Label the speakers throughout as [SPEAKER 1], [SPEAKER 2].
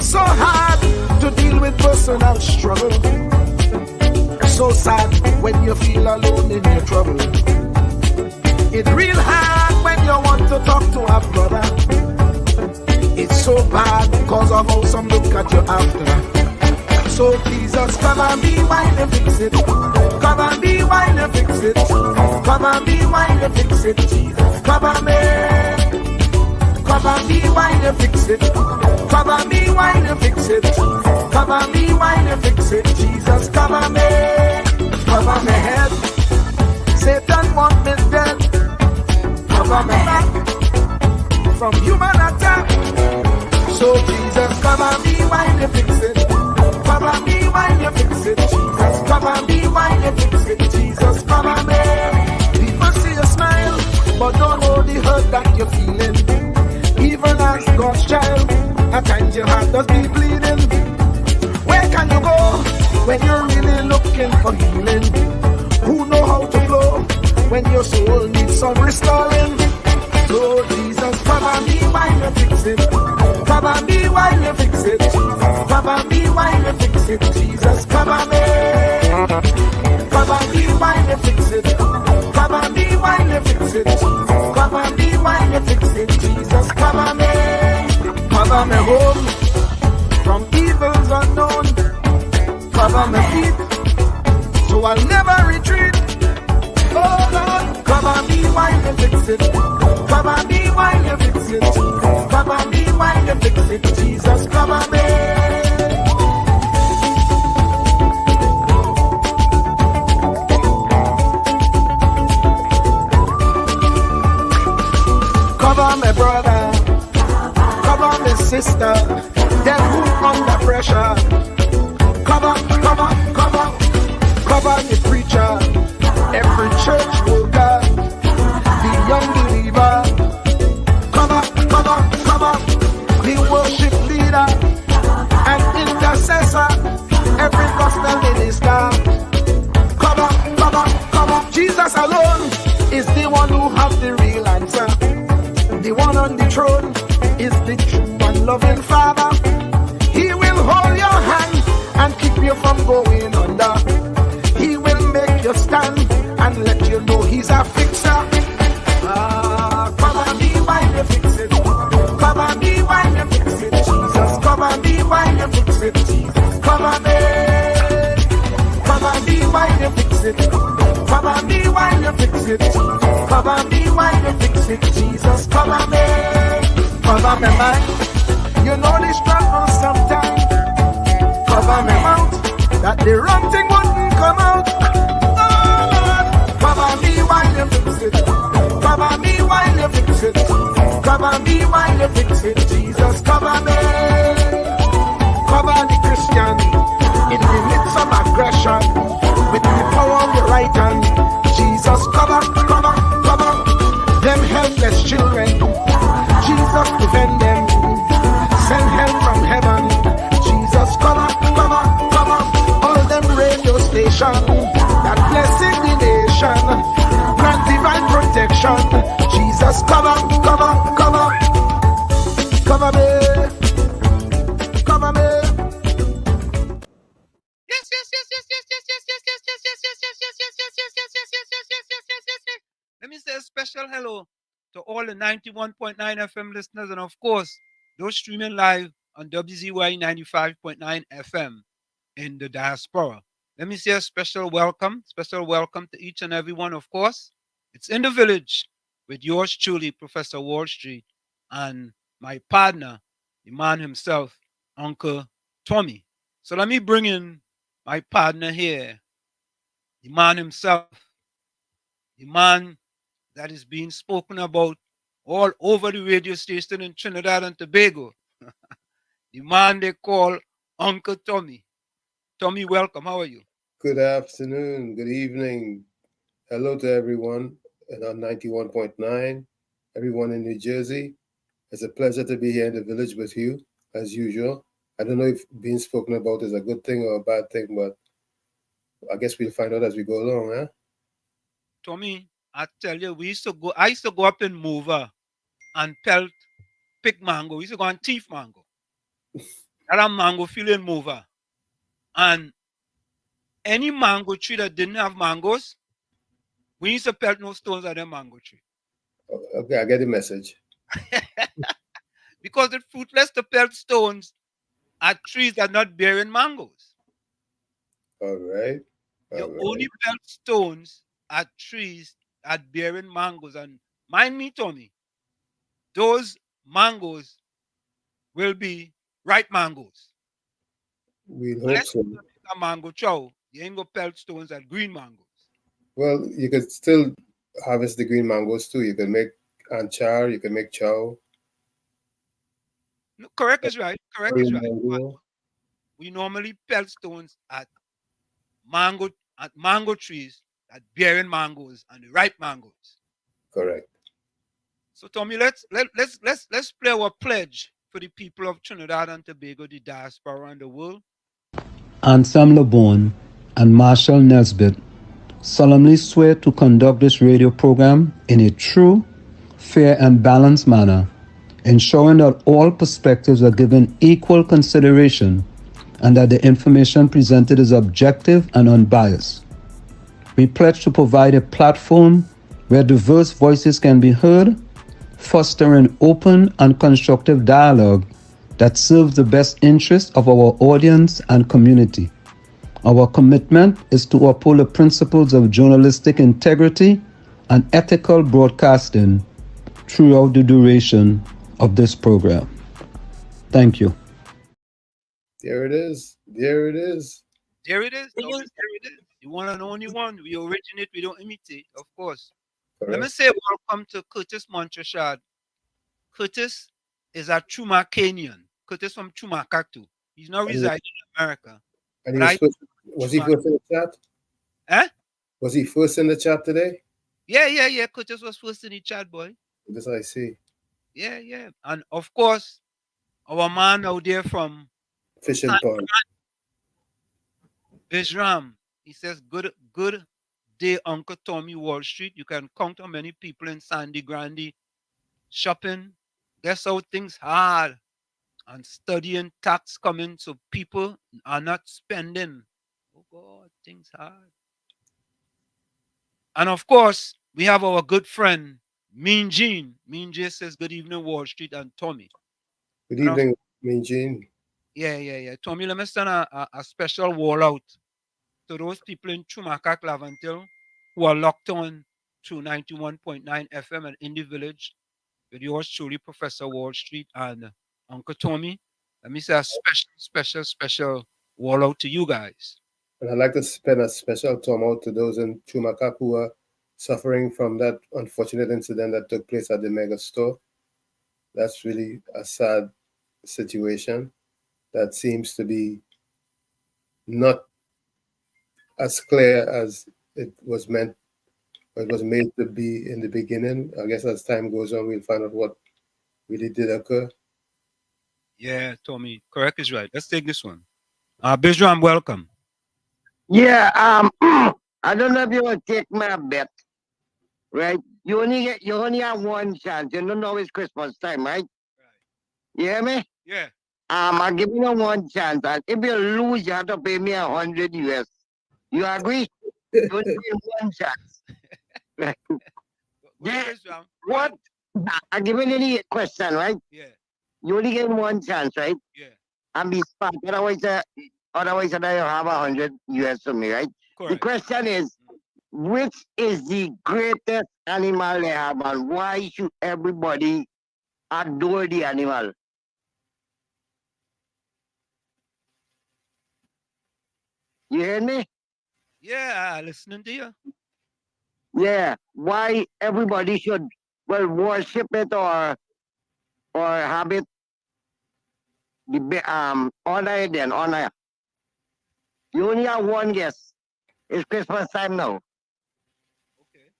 [SPEAKER 1] so hard to deal with personal struggle. So sad when you feel alone in your trouble. It's real hard when you want to talk to a brother. It's so bad because of how some look at you after. So Jesus, cover me while you fix it. Cover me while you fix it. Cover me while you fix it. Jesus, cover me. Cover me while you fix it. Cover me while you fix it. Cover me while you fix it. Jesus, cover me. Cover my head. Satan want me dead. Cover my back from human attack. So Jesus, cover me while you fix it. Cover me while you fix it. Jesus, cover me while you fix it. Jesus, cover me. People see you smile, but don't know the hurt that you're feeling. Even as God's child, at times your heart does be bleeding. Where can you go when you're really looking for healing? Who know how to flow when your soul needs some restoring? So Jesus, cover me while you fix it. Cover me while you fix it. Jesus, cover me while you fix it. Jesus, cover me. Cover me while you fix it. Cover me while you fix it. Jesus, cover me while you fix it. Jesus, cover me. Cover me home from evils unknown. Cover my feet so I'll never retreat. Oh Lord, cover me while you fix it. Cover me while you fix it. Cover me while you fix it. Jesus, cover me. Cover my brother, cover my sister, them who under pressure. Cover the preacher, every church worker, the young believer. Cover the worship leader and intercessor, every gospel minister. Cover. Jesus alone is the one who has the real answer. The one on the throne is the true and loving Father. He will hold your hand and keep you from going under. He will make you stand and let you know he's a fixer. Cover me while you fix it. Cover me while you fix it. Jesus, cover me while you fix it. Jesus, cover me. Cover me while you fix it. Cover me while you fix it. Cover me while you fix it. Jesus, cover me. Cover me mind. You know the struggle sometimes. Cover me mouth, that the wrong thing wouldn't come out. Oh Lord, cover me while you fix it. Cover me while you fix it. Cover me while you fix it. Jesus, cover me. Cover the Christian in the midst of aggression with the power of your right hand. Jesus, cover them helpless children. Jesus, defend them. Send help from heaven. Jesus, cover all them radio stations that blessing the nation. Grant divine protection. Jesus, cover me.
[SPEAKER 2] Let me say a special hello to all the 91.9 FM listeners and of course those streaming live on WZY 95.9 FM in the diaspora. Let me say a special welcome to each and every one, of course. It's in the village with yours truly, Professor Wall Street, and my partner, the man himself, Uncle Tommy. So let me bring in my partner here, the man himself, the man that is being spoken about all over the radio station in Trinidad and Tobago. The man they call Uncle Tommy. Tommy, welcome. How are you?
[SPEAKER 3] Good afternoon, good evening. Hello to everyone on 91.9, everyone in New Jersey. It's a pleasure to be here in the village with you, as usual. I don't know if being spoken about is a good thing or a bad thing, but I guess we'll find out as we go along, huh?
[SPEAKER 2] Tommy, I tell you, I used to go up in Mover and pick mango. We used to go and thief mango. that a mango filling mover. And any mango tree that didn't have mangoes, we used to pelt no stones at the mango tree.
[SPEAKER 3] Okay, I get the message.
[SPEAKER 2] Because it's fruitless to pelt stones at trees that are not bearing mangoes.
[SPEAKER 3] All right.
[SPEAKER 2] You
[SPEAKER 3] All right.
[SPEAKER 2] only pelt stones at trees at bearing mangoes. And mind me, Tommy, those mangoes will be ripe mangoes.
[SPEAKER 3] We'll hope
[SPEAKER 2] Unless
[SPEAKER 3] so.
[SPEAKER 2] you make a mango chow, you ain't gonna pelt stones at green mangoes.
[SPEAKER 3] Well, you could still harvest the green mangoes too. You can make anchar, you can make chow.
[SPEAKER 2] No, correct is right. Correct is
[SPEAKER 3] Green
[SPEAKER 2] right. But
[SPEAKER 3] mango.
[SPEAKER 2] we normally pelt stones mango at mango trees that bearing mangoes and the ripe mangoes.
[SPEAKER 3] Correct.
[SPEAKER 2] So Tommy, let's play our pledge for the people of Trinidad and Tobago, the diaspora and the world.
[SPEAKER 4] Anselm LeBon and Marshall Nesbitt solemnly swear to conduct this radio program in a true, fair, and balanced manner, ensuring that all perspectives are given equal consideration and that the information presented is objective and unbiased. We pledge to provide a platform where diverse voices can be heard, fostering open and constructive dialogue that serves the best interests of our audience and community. Our commitment is to uphold the principles of journalistic integrity and ethical broadcasting throughout the duration of this program. Thank you.
[SPEAKER 3] There it is. There it is.
[SPEAKER 2] There it is. Tommy, there it is. The one and only one. We originate, we don't imitate, of course. Let me
[SPEAKER 3] Correct.
[SPEAKER 2] say welcome to Curtis Montrechard. Curtis is a Chumacanian. Curtis from Chumacactu. He's not
[SPEAKER 3] And he,
[SPEAKER 2] residing in America.
[SPEAKER 3] and he
[SPEAKER 2] But
[SPEAKER 3] was he first in the chat?
[SPEAKER 2] Eh?
[SPEAKER 3] Was he first in the chat today?
[SPEAKER 2] Yeah. Curtis was first in the chat, boy.
[SPEAKER 3] This I see.
[SPEAKER 2] Yeah. And of course, our man out there from
[SPEAKER 3] Fishing
[SPEAKER 2] San
[SPEAKER 3] pond.
[SPEAKER 2] Bijram. He says, good day, Uncle Tommy Wall Street. You can count on many people in Sandy Grande shopping. Guess how things hard and studying tax coming, so people are not spending. Oh God, things hard. And of course, we have our good friend Mean Gene. Mean Gene says, good evening, Wall Street and Tommy.
[SPEAKER 3] Good
[SPEAKER 2] And of-
[SPEAKER 3] evening, Mean Gene.
[SPEAKER 2] Yeah. Tommy, let me send a special wall out to those people in Chumacac, Lavantil, who are locked on to 91.9 FM and in the village with yours truly, Professor Wall Street and Uncle Tommy. Let me say a special wall out to you guys.
[SPEAKER 3] And I'd like to spend a special time out to those in Chumacac who are suffering from that unfortunate incident that took place at the mega store. That's really a sad situation that seems to be not as clear as it was meant, or it was made to be in the beginning. I guess as time goes on, we'll find out what really did occur.
[SPEAKER 2] Yeah, Tommy, correct is right. Let's take this one. Bijram, welcome.
[SPEAKER 5] Yeah, I don't know if you will take my bet, right? You only have one chance. You don't know it's Christmas time, right? You hear me?
[SPEAKER 2] Yeah.
[SPEAKER 5] I'm giving you one chance, and if you lose, you have to pay me 100 US. You agree? You only get one chance. Right? Yeah.
[SPEAKER 2] Bijram.
[SPEAKER 5] What? I'm giving you the question, right?
[SPEAKER 2] Yeah.
[SPEAKER 5] You only get one chance, right?
[SPEAKER 2] Yeah.
[SPEAKER 5] And be smart. Otherwise, you have 100 US for me, right?
[SPEAKER 2] Correct.
[SPEAKER 5] The question is, which is the greatest animal they have, and why should everybody adore the animal? You hear me?
[SPEAKER 2] Yeah, listening to you.
[SPEAKER 5] Yeah. Why everybody should worship it or have it honor it and honor. You only have one guess. It's Christmas time now.
[SPEAKER 2] Okay.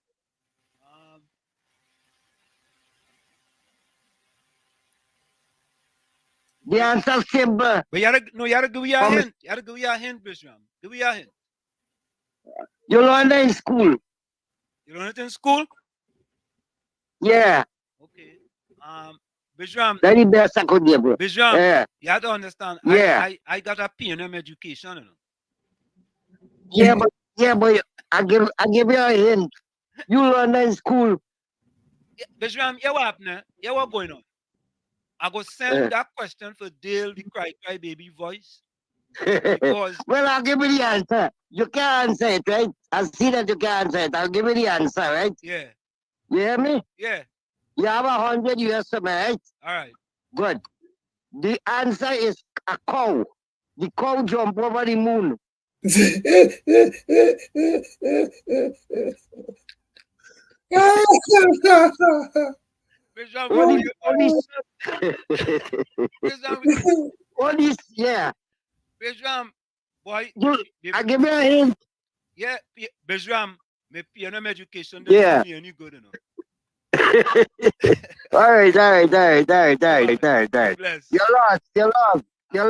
[SPEAKER 5] The answer simple.
[SPEAKER 2] But you gotta give me a
[SPEAKER 5] Promise.
[SPEAKER 2] hint. You gotta give me a hint, Bijram. Give me a hint.
[SPEAKER 5] You learn it in school.
[SPEAKER 2] You learn it in school?
[SPEAKER 5] Yeah.
[SPEAKER 2] Okay. Bijram,
[SPEAKER 5] That's the best I could give, bro.
[SPEAKER 2] Bijram,
[SPEAKER 5] Yeah.
[SPEAKER 2] you have to understand.
[SPEAKER 5] Yeah.
[SPEAKER 2] I got a P&M education. You know?
[SPEAKER 5] Yeah, but I give you a hint. You learn that in school.
[SPEAKER 2] Yeah, Bijram, you what happening? You what going on? I go send that question for Dale, the cry baby voice. Because
[SPEAKER 5] Well, I'll give you the answer. You can't answer it, right? I see that you can't answer it. I'll give you the answer, right?
[SPEAKER 2] yeah,
[SPEAKER 5] You hear me?
[SPEAKER 2] yeah.
[SPEAKER 5] You have 100 US of me, right?
[SPEAKER 2] All right.
[SPEAKER 5] Good. The answer is a cow. The cow jump over the moon.
[SPEAKER 2] Bijram,
[SPEAKER 5] Only,
[SPEAKER 2] Bijram,
[SPEAKER 5] only, yeah.
[SPEAKER 2] Bijram, boy.
[SPEAKER 5] I give you a hint.
[SPEAKER 2] Yeah, Bijram, my P&M education
[SPEAKER 5] Yeah.
[SPEAKER 2] doesn't do me any good, you know.
[SPEAKER 5] All right.
[SPEAKER 2] Bless.
[SPEAKER 5] You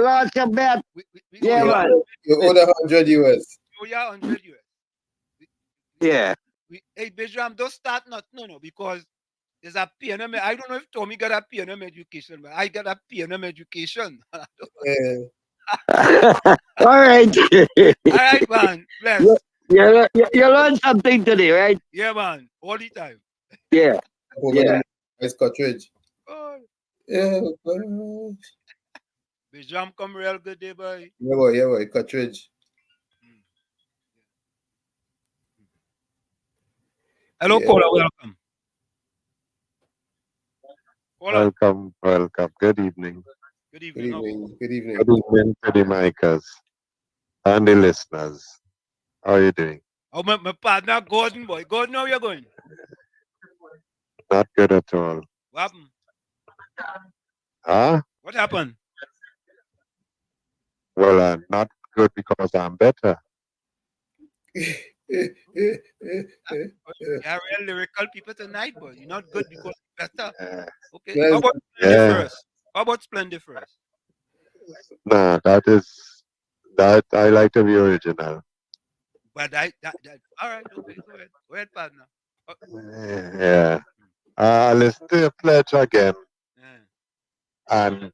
[SPEAKER 5] lost your bet.
[SPEAKER 2] We
[SPEAKER 5] Yeah,
[SPEAKER 2] owe
[SPEAKER 5] man.
[SPEAKER 3] You owe the 100 US.
[SPEAKER 2] you 100 US.
[SPEAKER 5] Yeah.
[SPEAKER 2] Hey, Bijram, don't start no, because there's a P&M. I don't know if Tommy got a P&M education, but I got a P&M education. All
[SPEAKER 5] All right.
[SPEAKER 2] right, man. Bless.
[SPEAKER 5] You learned something today, right?
[SPEAKER 2] Yeah, man. All the time.
[SPEAKER 5] Yeah.
[SPEAKER 3] Over
[SPEAKER 5] Yeah.
[SPEAKER 3] the ice cartridge.
[SPEAKER 2] Oh,
[SPEAKER 3] Yeah,
[SPEAKER 2] Bijram come real good day, boy.
[SPEAKER 3] boy, cartridge.
[SPEAKER 2] Hello,
[SPEAKER 3] Yeah.
[SPEAKER 2] caller. Welcome. Caller.
[SPEAKER 6] Welcome. Good evening.
[SPEAKER 2] Good
[SPEAKER 3] Good
[SPEAKER 2] evening.
[SPEAKER 3] evening. Good evening.
[SPEAKER 6] Good evening to the micers and the listeners. How are you doing?
[SPEAKER 2] Oh, my partner, Gordon, boy. Gordon, how you going?
[SPEAKER 6] Not good at all.
[SPEAKER 2] What happened?
[SPEAKER 6] Huh?
[SPEAKER 2] What happened?
[SPEAKER 6] Well, not good because I'm better.
[SPEAKER 2] You're real lyrical people tonight, boy. You're not good because you're better. Okay.
[SPEAKER 3] Yes.
[SPEAKER 2] How about Splendid
[SPEAKER 6] Yeah.
[SPEAKER 2] first? How about Splendid first?
[SPEAKER 6] Nah, that I like to be original.
[SPEAKER 2] But all right, okay, go ahead, partner.
[SPEAKER 6] Yeah. Listen to your pledge again,
[SPEAKER 2] Yeah.
[SPEAKER 6] and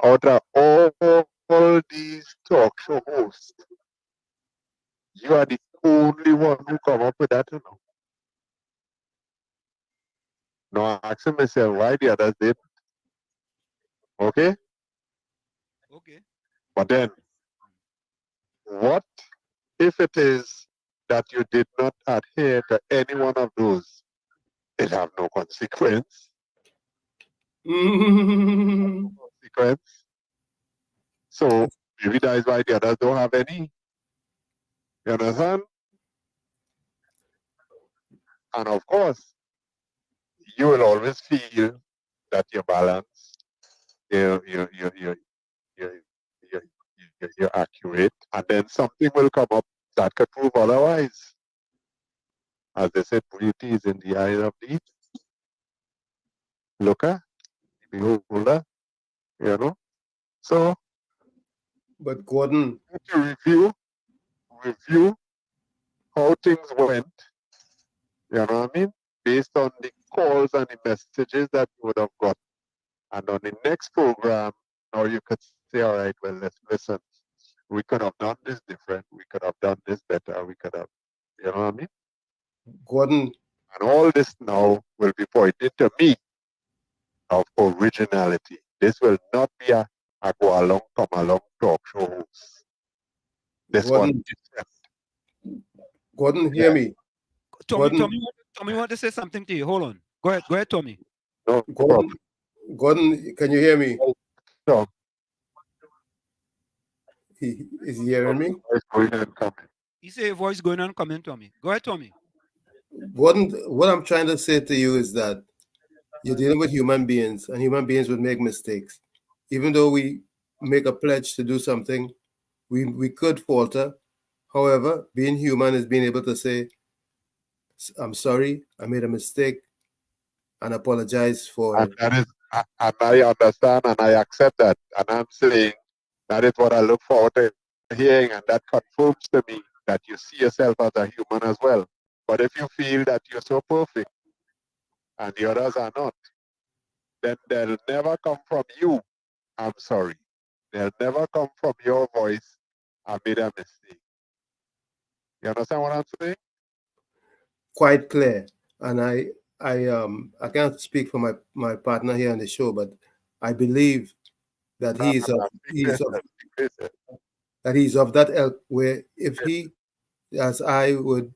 [SPEAKER 6] out of all these talk show hosts, you are the only one who come up with that, you know. No, asking myself why the others did. Okay?
[SPEAKER 2] Okay.
[SPEAKER 6] But then, what if it is that you did not adhere to any one of those? It have no consequence. Consequence. So maybe that is why the others don't have any. You understand? And of course, you will always feel that you're balanced, you're accurate, and then something will come up that could prove otherwise. As they said, beauty is in the eye of the looker, beholder, you know. So
[SPEAKER 3] But Gordon,
[SPEAKER 6] to review how things went, you know what I mean? Based on the calls and the messages that you would have got. And on the next program, now you could say, all right, well, let's listen. We could have done this different. We could have done this better. We could have, you know what I mean?
[SPEAKER 3] Gordon,
[SPEAKER 6] And all this now will be pointed to me of originality. This will not be a go along, come along talk show host. This one
[SPEAKER 3] Gordon,
[SPEAKER 6] different.
[SPEAKER 3] Gordon, hear me.
[SPEAKER 2] Tommy,
[SPEAKER 3] Gordon.
[SPEAKER 2] Tommy want to say something to you. Hold on. Go ahead, Tommy.
[SPEAKER 6] No
[SPEAKER 3] Gordon,
[SPEAKER 6] problem.
[SPEAKER 3] Gordon, can you hear me?
[SPEAKER 6] No.
[SPEAKER 3] Is he hearing me?
[SPEAKER 6] It's going and coming.
[SPEAKER 2] He say a voice going on, coming, Tommy. Go ahead, Tommy.
[SPEAKER 3] Gordon, what I'm trying to say to you is that you're dealing with human beings, and human beings would make mistakes. Even though we make a pledge to do something, we could falter. However, being human is being able to say, I'm sorry, I made a mistake, and apologize for
[SPEAKER 6] And that is, and I understand and I accept that. And I'm saying that is what I look forward to hearing, and that confirms to me that you see yourself as a human as well. But if you feel that you're so perfect and the others are not, then they'll never come from you. I'm sorry. They'll never come from your voice. I made a mistake. You understand what I'm saying?
[SPEAKER 3] Quite clear. And I can't speak for my partner here on the show, but I believe that he's of that ilk where if he, as I would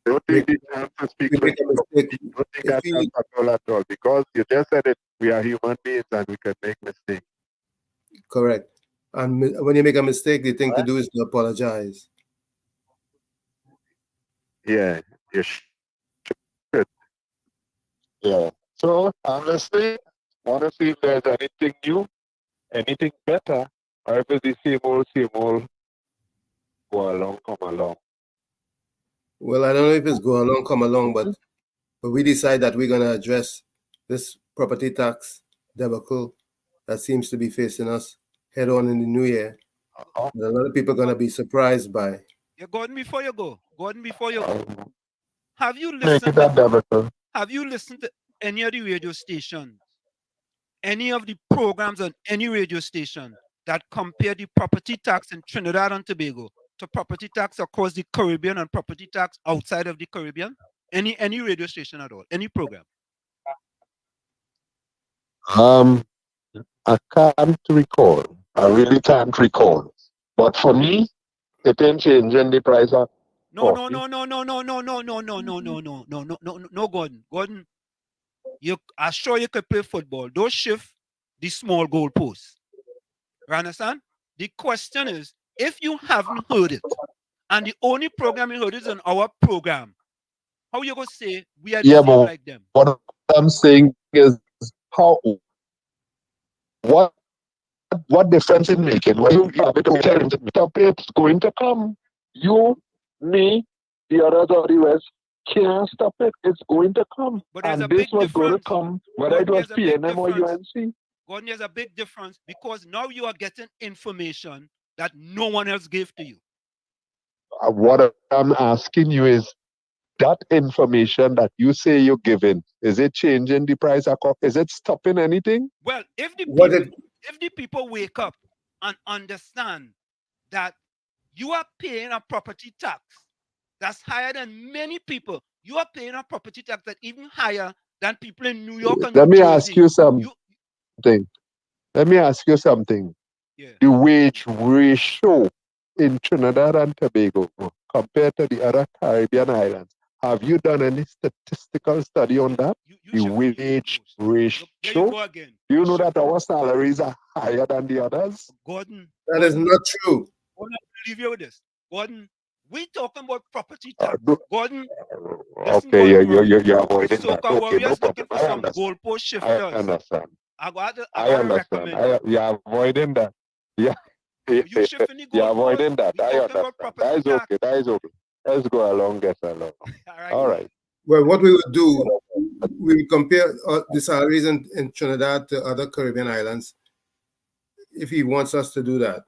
[SPEAKER 6] Don't
[SPEAKER 3] make,
[SPEAKER 6] take the chance to speak
[SPEAKER 3] we
[SPEAKER 6] for
[SPEAKER 3] make a mistake,
[SPEAKER 6] Don't take
[SPEAKER 3] if
[SPEAKER 6] that
[SPEAKER 3] he,
[SPEAKER 6] chance at all, because you just said it. We are human beings and we can make mistakes.
[SPEAKER 3] correct. And when you make a mistake, the thing to do is to apologize.
[SPEAKER 6] Yeah, you should. Yeah. So honestly, want to see if there's anything new, anything better, or if it's the same old, go along, come along.
[SPEAKER 3] Well, I don't know if it's go along, come along, but we decide that we're going to address this property tax debacle that seems to be facing us head on in the new year.
[SPEAKER 6] Uh-huh.
[SPEAKER 3] A lot of people are going to be surprised by.
[SPEAKER 2] Yeah, Gordon, before you go, have you
[SPEAKER 6] Make
[SPEAKER 2] listened?
[SPEAKER 6] it that debacle.
[SPEAKER 2] Have you listened to any of the radio stations, any of the programs on any radio station that compare the property tax in Trinidad and Tobago to property tax across the Caribbean and property tax outside of the Caribbean? Any radio station at all? Any program?
[SPEAKER 6] I can't recall. I really can't recall. But for me, it ain't changing the price of
[SPEAKER 2] No,
[SPEAKER 6] coffee.
[SPEAKER 2] no, Gordon. Gordon, I'm sure you could play football. Don't shift the small goalposts. You understand? The question is, if you haven't heard it, and the only program you heard is on our program, how you gonna say we are the same
[SPEAKER 6] but
[SPEAKER 2] like them?
[SPEAKER 6] what I'm saying is how what difference it making when you have it over it's going to come. You, me, the others of the West can't stop it. It's going to come.
[SPEAKER 2] But there's
[SPEAKER 6] And
[SPEAKER 2] a
[SPEAKER 6] this
[SPEAKER 2] big
[SPEAKER 6] was going to
[SPEAKER 2] difference.
[SPEAKER 6] come, whether it was PNM or UNC.
[SPEAKER 2] Gordon, there's a big difference because now you are getting information that no one else gave to you.
[SPEAKER 6] What I'm asking you is that information that you say you're giving, is it changing the price of coffee? Is it stopping anything?
[SPEAKER 2] Well, if the people wake up and understand that you are paying a property tax that's higher than many people, you are paying a property tax that's even higher than people in New York and
[SPEAKER 6] Let
[SPEAKER 2] New
[SPEAKER 6] me
[SPEAKER 2] Jersey.
[SPEAKER 6] ask you something. Let me ask you something.
[SPEAKER 2] Yeah.
[SPEAKER 6] The wage ratio in Trinidad and Tobago compared to the other Caribbean islands, have you done any statistical study on that? The wage ratio? Do you know that our salaries are higher than the others?
[SPEAKER 2] Gordon.
[SPEAKER 3] That is not true.
[SPEAKER 2] I'm going to leave you with this. Gordon, we talking about property tax. Gordon,
[SPEAKER 6] okay, you're avoiding that. Okay, no problem.
[SPEAKER 2] I some goalpost shifters.
[SPEAKER 6] I understand.
[SPEAKER 2] I gotta
[SPEAKER 6] understand. You're avoiding that. Yeah.
[SPEAKER 2] You shifting the goalpost.
[SPEAKER 6] You're avoiding that.
[SPEAKER 2] I
[SPEAKER 6] understand. That is okay. That is okay. Let's go along, get along. All right.
[SPEAKER 3] Well, what we would do, we would compare the salaries in Trinidad to other Caribbean islands if he wants us to do that.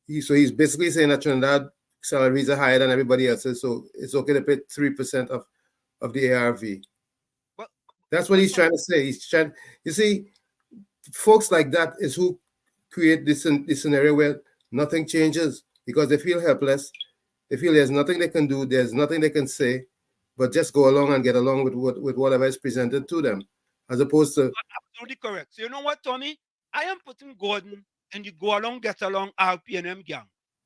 [SPEAKER 3] He's basically saying that Trinidad salaries are higher than everybody else's, so it's okay to pay 3% of the ARV. That's what he's trying to say. You see, folks like that is who create this scenario where nothing changes because they feel helpless. They feel there's nothing they can do, there's nothing they can say, but just go along and get along with whatever is presented to them, as opposed to.
[SPEAKER 2] Absolutely correct. So you know what, Tommy? I am putting Gordon and the go along, get along RPNM gang.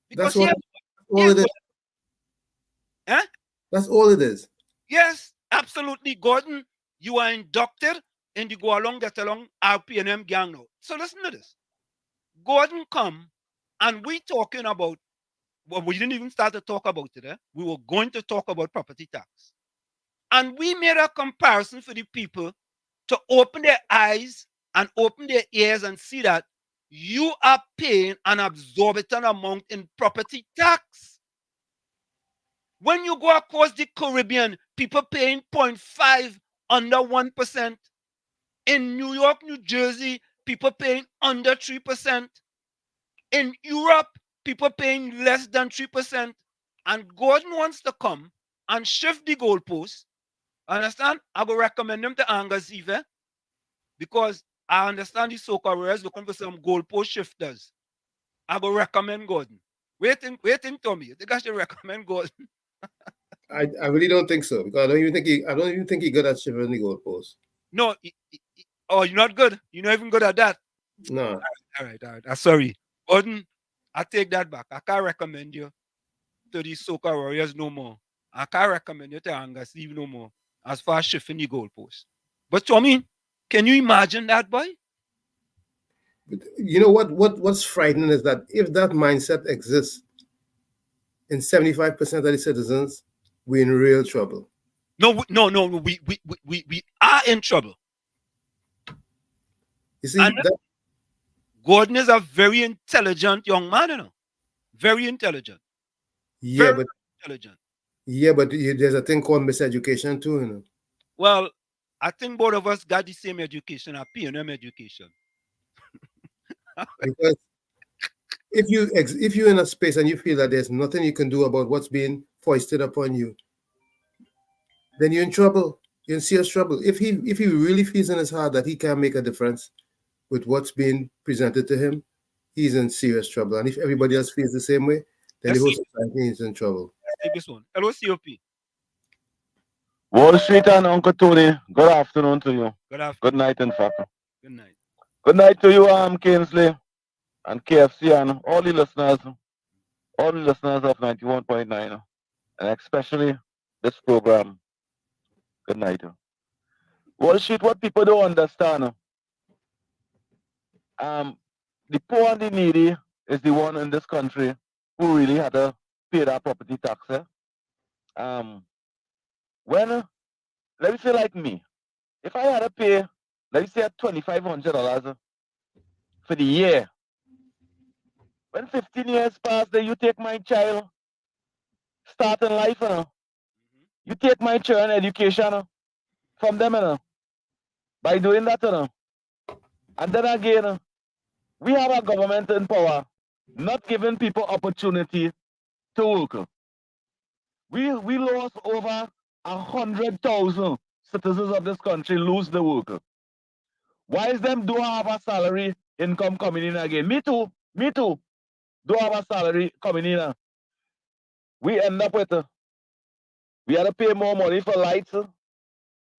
[SPEAKER 2] Because
[SPEAKER 3] that's all it is.
[SPEAKER 2] Eh?
[SPEAKER 3] That's all it is.
[SPEAKER 2] Yes, absolutely, Gordon. You are inducted in the go along, get along RPNM gang now. So listen to this. Gordon come and we talking about, well, we didn't even start to talk about it. We were going to talk about property tax. And we made a comparison for the people to open their eyes and open their ears and see that you are paying an exorbitant amount in property tax. When you go across the Caribbean, people paying 0.5 under 1%. In New York, New Jersey, people paying under 3%. In Europe, people paying less than 3%. And Gordon wants to come and shift the goalposts. Understand? I will recommend them to Angus Eve because I understand the Soca Warriors looking for some goalpost shifters. I go recommend Gordon. Waiting, Tommy. You think I should recommend Gordon?
[SPEAKER 3] I really don't think so, because I don't even think he good at shivering the goalpost.
[SPEAKER 2] No. Oh, you're not good. You're not even good at that.
[SPEAKER 3] No.
[SPEAKER 2] All right. I'm sorry. Gordon, I take that back. I can't recommend you to the Soca Warriors no more. I can't recommend you to Angus Steve no more as far as shifting the goalpost. But Tommy, can you imagine that, boy?
[SPEAKER 3] But you know what's frightening is that if that mindset exists in 75% of the citizens, we're in real trouble.
[SPEAKER 2] No, we are in trouble.
[SPEAKER 3] You see,
[SPEAKER 2] And Gordon is a very intelligent young man, you know. Very intelligent.
[SPEAKER 3] yeah,
[SPEAKER 2] Very
[SPEAKER 3] but
[SPEAKER 2] intelligent.
[SPEAKER 3] yeah, but there's a thing called miseducation too, you know.
[SPEAKER 2] Well, I think both of us got the same education, a P&M education.
[SPEAKER 3] Because if you're in a space and you feel that there's nothing you can do about what's being foisted upon you, then you're in trouble. You're in serious trouble. If he really feels in his heart that he can't make a difference with what's being presented to him, he's in serious trouble. And if everybody else feels the same way, then the whole society is in trouble.
[SPEAKER 2] Take this one. Hello, COP.
[SPEAKER 7] Wall Street and Uncle Tony, good afternoon to you.
[SPEAKER 2] Good afternoon.
[SPEAKER 7] Good night, in fact.
[SPEAKER 2] Good night.
[SPEAKER 7] Good night to you, Kingsley, and KFC, and all the listeners of 91.9, and especially this program. Good night. Wall Street, what people don't understand, the poor and the needy is the one in this country who really had to pay that property tax. When, let me say like me, if I had to pay, let me say $2,500 for the year, when 15 years pass, then you take my child starting life, you take my children education from them, by doing that, and then again, we have a government in power not giving people opportunity to work. We lost over 100,000 citizens of this country lose the work. Why is them don't have a salary income coming in again? Me too. Don't have a salary coming in. We end up with we had to pay more money for lights.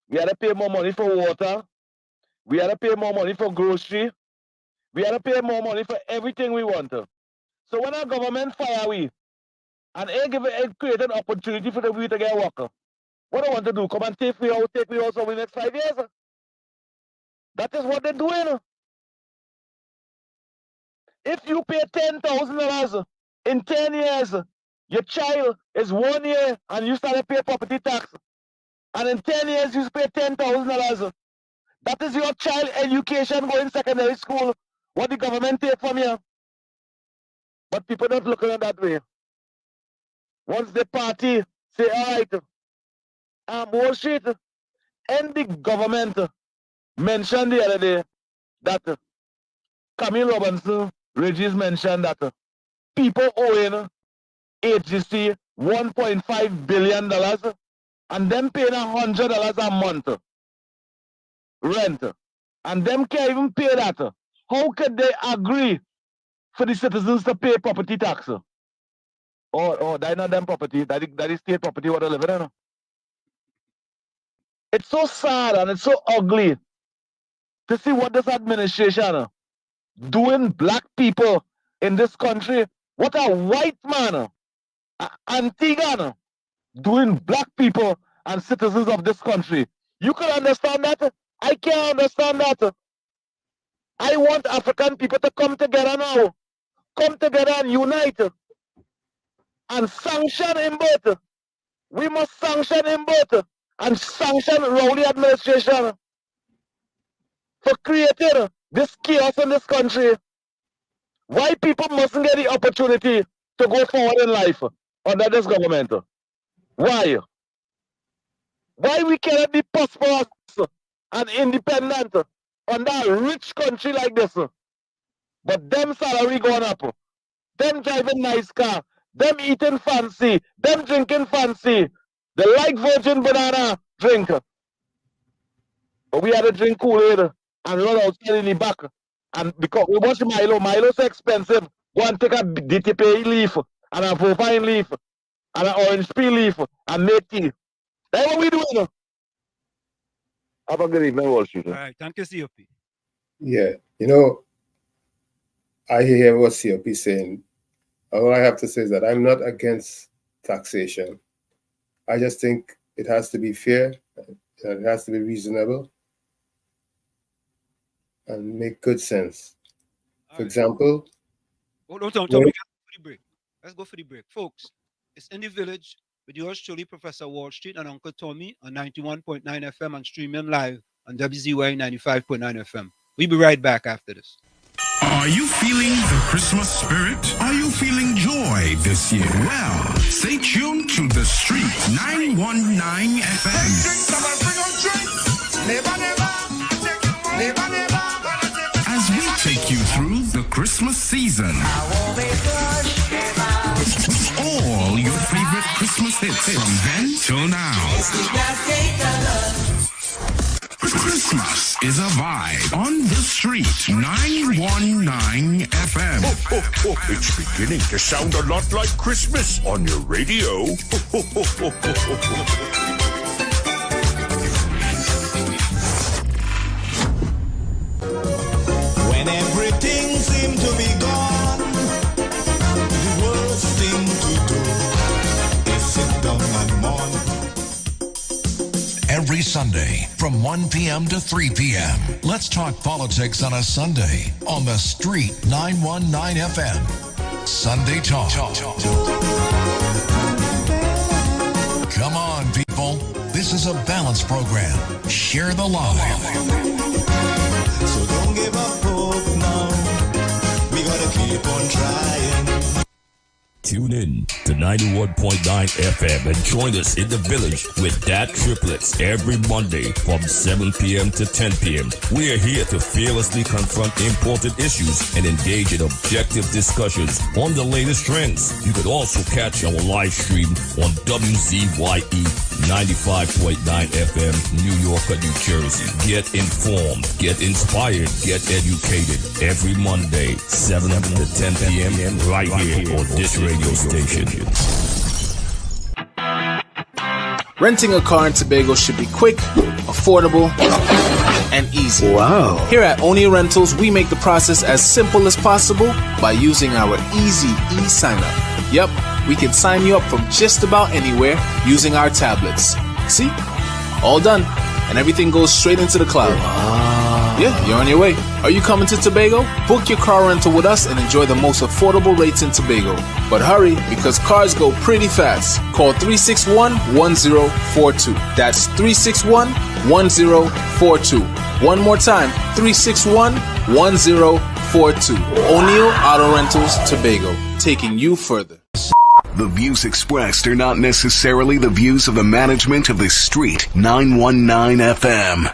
[SPEAKER 7] We had to pay more money for water. We had to pay more money for grocery. We had to pay more money for everything we want. So when our government fire we, and it create an opportunity for the we to get work, what I want to do, come and take me out for the next 5 years. That is what they're doing. If you pay $10,000 in 10 years, your child is 1 year and you start to pay property tax. And in 10 years, you pay $10,000. That is your child education going secondary school. What the government take from you. But people don't look at it that way. Once the party say, all right, Wall Street, and the government mentioned the other day that Camille Robinson, Regis mentioned that people owing HGC $1.5 billion and them paying $100 a month rent, and them can't even pay that. How could they agree for the citizens to pay property tax? Or that not them property, that is state property what they live in. It's so sad and it's so ugly to see what this administration doing black people in this country. What a white man, Antigua, doing black people and citizens of this country. You can understand that? I can't understand that. I want African people to come together now. Come together and unite and sanction him both. We must sanction him both and sanction Rowley administration for creating this chaos in this country. Why people mustn't get the opportunity to go forward in life under this government? Why? Why we cannot be prosperous and independent under a rich country like this? But them salary going up, them driving nice car, them eating fancy, them drinking fancy, they like virgin banana drink. But we had to drink Kool-Aid and run outside in the back. And because we watch Milo's expensive. Go and take a DTP leaf and a Vovine leaf and an orange peel leaf and make tea. That's what we do. Have a good evening, Wall Street.
[SPEAKER 2] All right, thank you, COP.
[SPEAKER 3] Yeah, you know, I hear what COP is saying. All I have to say is that I'm not against taxation. I just think it has to be fair, it has to be reasonable, and make good sense. For example,
[SPEAKER 2] Hold on, we got to go for the break. Let's go for the break. Folks, it's In the Village with yours truly, Professor Wall Street and Uncle Tommy on 91.9 FM and streaming live on WZY 95.9 FM. We'll be right back after this.
[SPEAKER 8] Are you feeling the Christmas spirit? Are you feeling joy this year? Well, stay tuned to The Street 919 FM. As we take you through the Christmas season. All your favorite Christmas hits from then till now. Christmas is a vibe on The Street 919 FM.
[SPEAKER 9] It's beginning to sound a lot like Christmas on your radio.
[SPEAKER 10] When everything seemed to be gone, the worst thing to do is sit down and mourn.
[SPEAKER 11] Every Sunday from 1 p.m. to 3 p.m. Let's talk politics on a Sunday on The Street 919 FM. Sunday Talk. Come on, people. This is a balanced program. Share the love.
[SPEAKER 10] So don't give up hope now. We gotta keep on trying.
[SPEAKER 12] Tune in to 91.9 FM and join us in the village with Dat Triplets every Monday from 7 p.m. to 10 p.m. We are here to fearlessly confront important issues and engage in objective discussions on the latest trends. You could also catch our live stream on WZYE 95.9 FM, New York, New Jersey. Get informed, get inspired, get educated every Monday, 7 to 10 p.m. right here on this radio station.
[SPEAKER 13] Renting a car in Tobago should be quick, affordable, and easy.
[SPEAKER 14] Wow.
[SPEAKER 13] Here at Onia Rentals, we make the process as simple as possible by using our easy e-sign-up. Yep, we can sign you up from just about anywhere using our tablets. See? All done. And everything goes straight into the cloud.
[SPEAKER 14] Wow.
[SPEAKER 13] Yeah, you're on your way. Are you coming to Tobago? Book your car rental with us and enjoy the most affordable rates in Tobago. But hurry, because cars go pretty fast. Call 361-1042. That's 361-1042. One more time, 361-1042. O'Neill Auto Rentals, Tobago, taking you further.
[SPEAKER 15] The views expressed are not necessarily the views of the management of The Street 919 FM.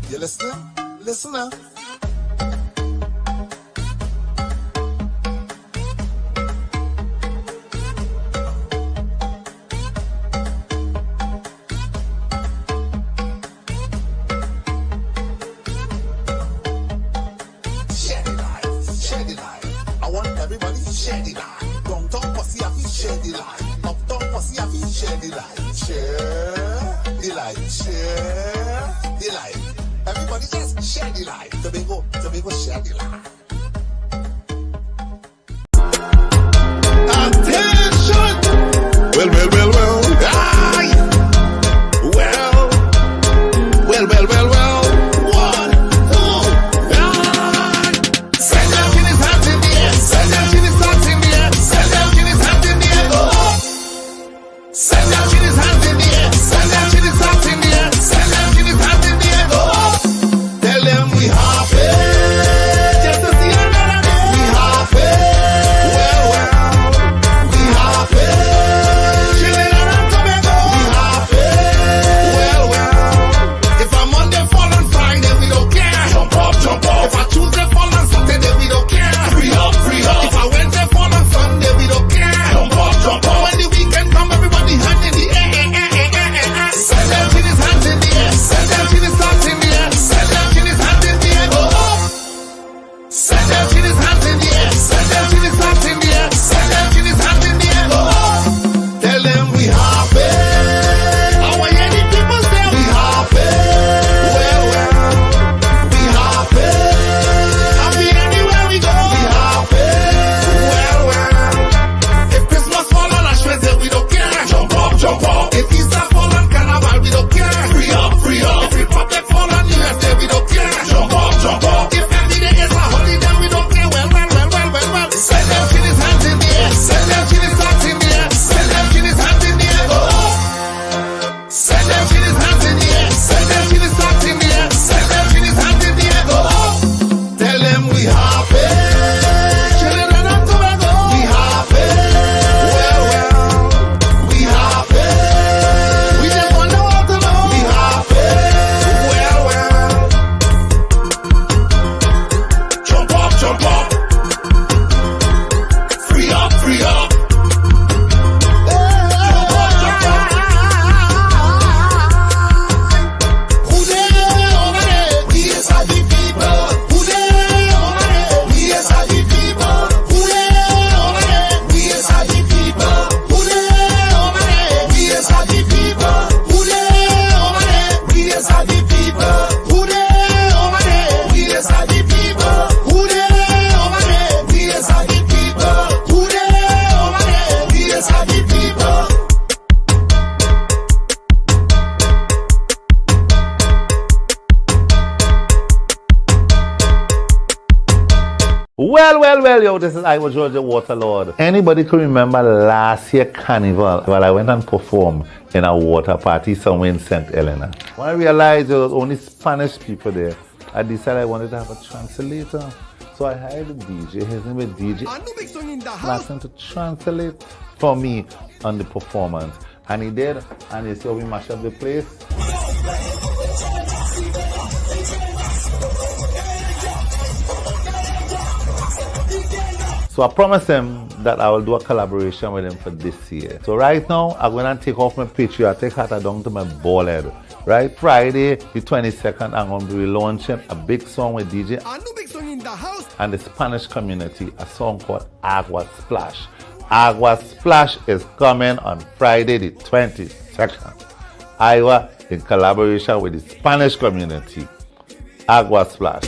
[SPEAKER 10] You listening? Listen now. Share the light. I want everybody to share the light. Downtown pussy, I feel share the light. Uptown pussy, I feel share the light. Share the light. Share the light. Everybody just share the light. Tobago, share the light. Attention! Well. Aye! Well. 1, 2, 3. Send them in his hands in the air. Send them in his hands in the air. Send them in his hands in the air. Go up.
[SPEAKER 14] Well, yo, this is Iowa Georgia Waterlord. Anybody can remember last year Carnival? Well, I went and performed in a water party somewhere in St. Helena. When I realized there was only Spanish people there, I decided I wanted to have a translator. So I hired a DJ, his name is DJ. I asked him to translate for me on the performance. And he did, and you see how we mash up the place. So I promised him that I will do a collaboration with him for this year. So right now, I'm going to take off my patriotic hat down to my bald head. Right? Friday, the 22nd, I'm going to be launching a big song with DJ and the Spanish community, a song called Agua Splash. Agua Splash is coming on Friday, the 22nd. Iowa, in collaboration with the Spanish community. Agua Splash.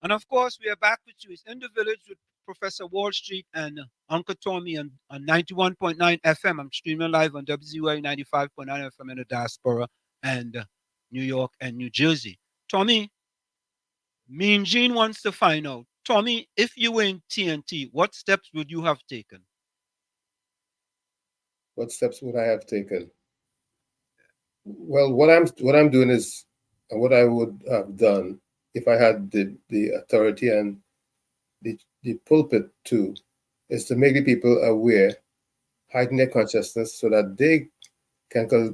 [SPEAKER 2] And of course, we are back with you. It's In the Village with Professor Wall Street and Uncle Tommy on 91.9 FM. I'm streaming live on WZY 95.9 FM in the diaspora and New York and New Jersey. Tommy, Mean Gene wants to find out. Tommy, if you were in TNT, what steps would you have taken?
[SPEAKER 3] What steps would I have taken? Well, what I'm doing is, and what I would have done if I had the authority and the pulpit too, is to make the people aware, heighten their consciousness so that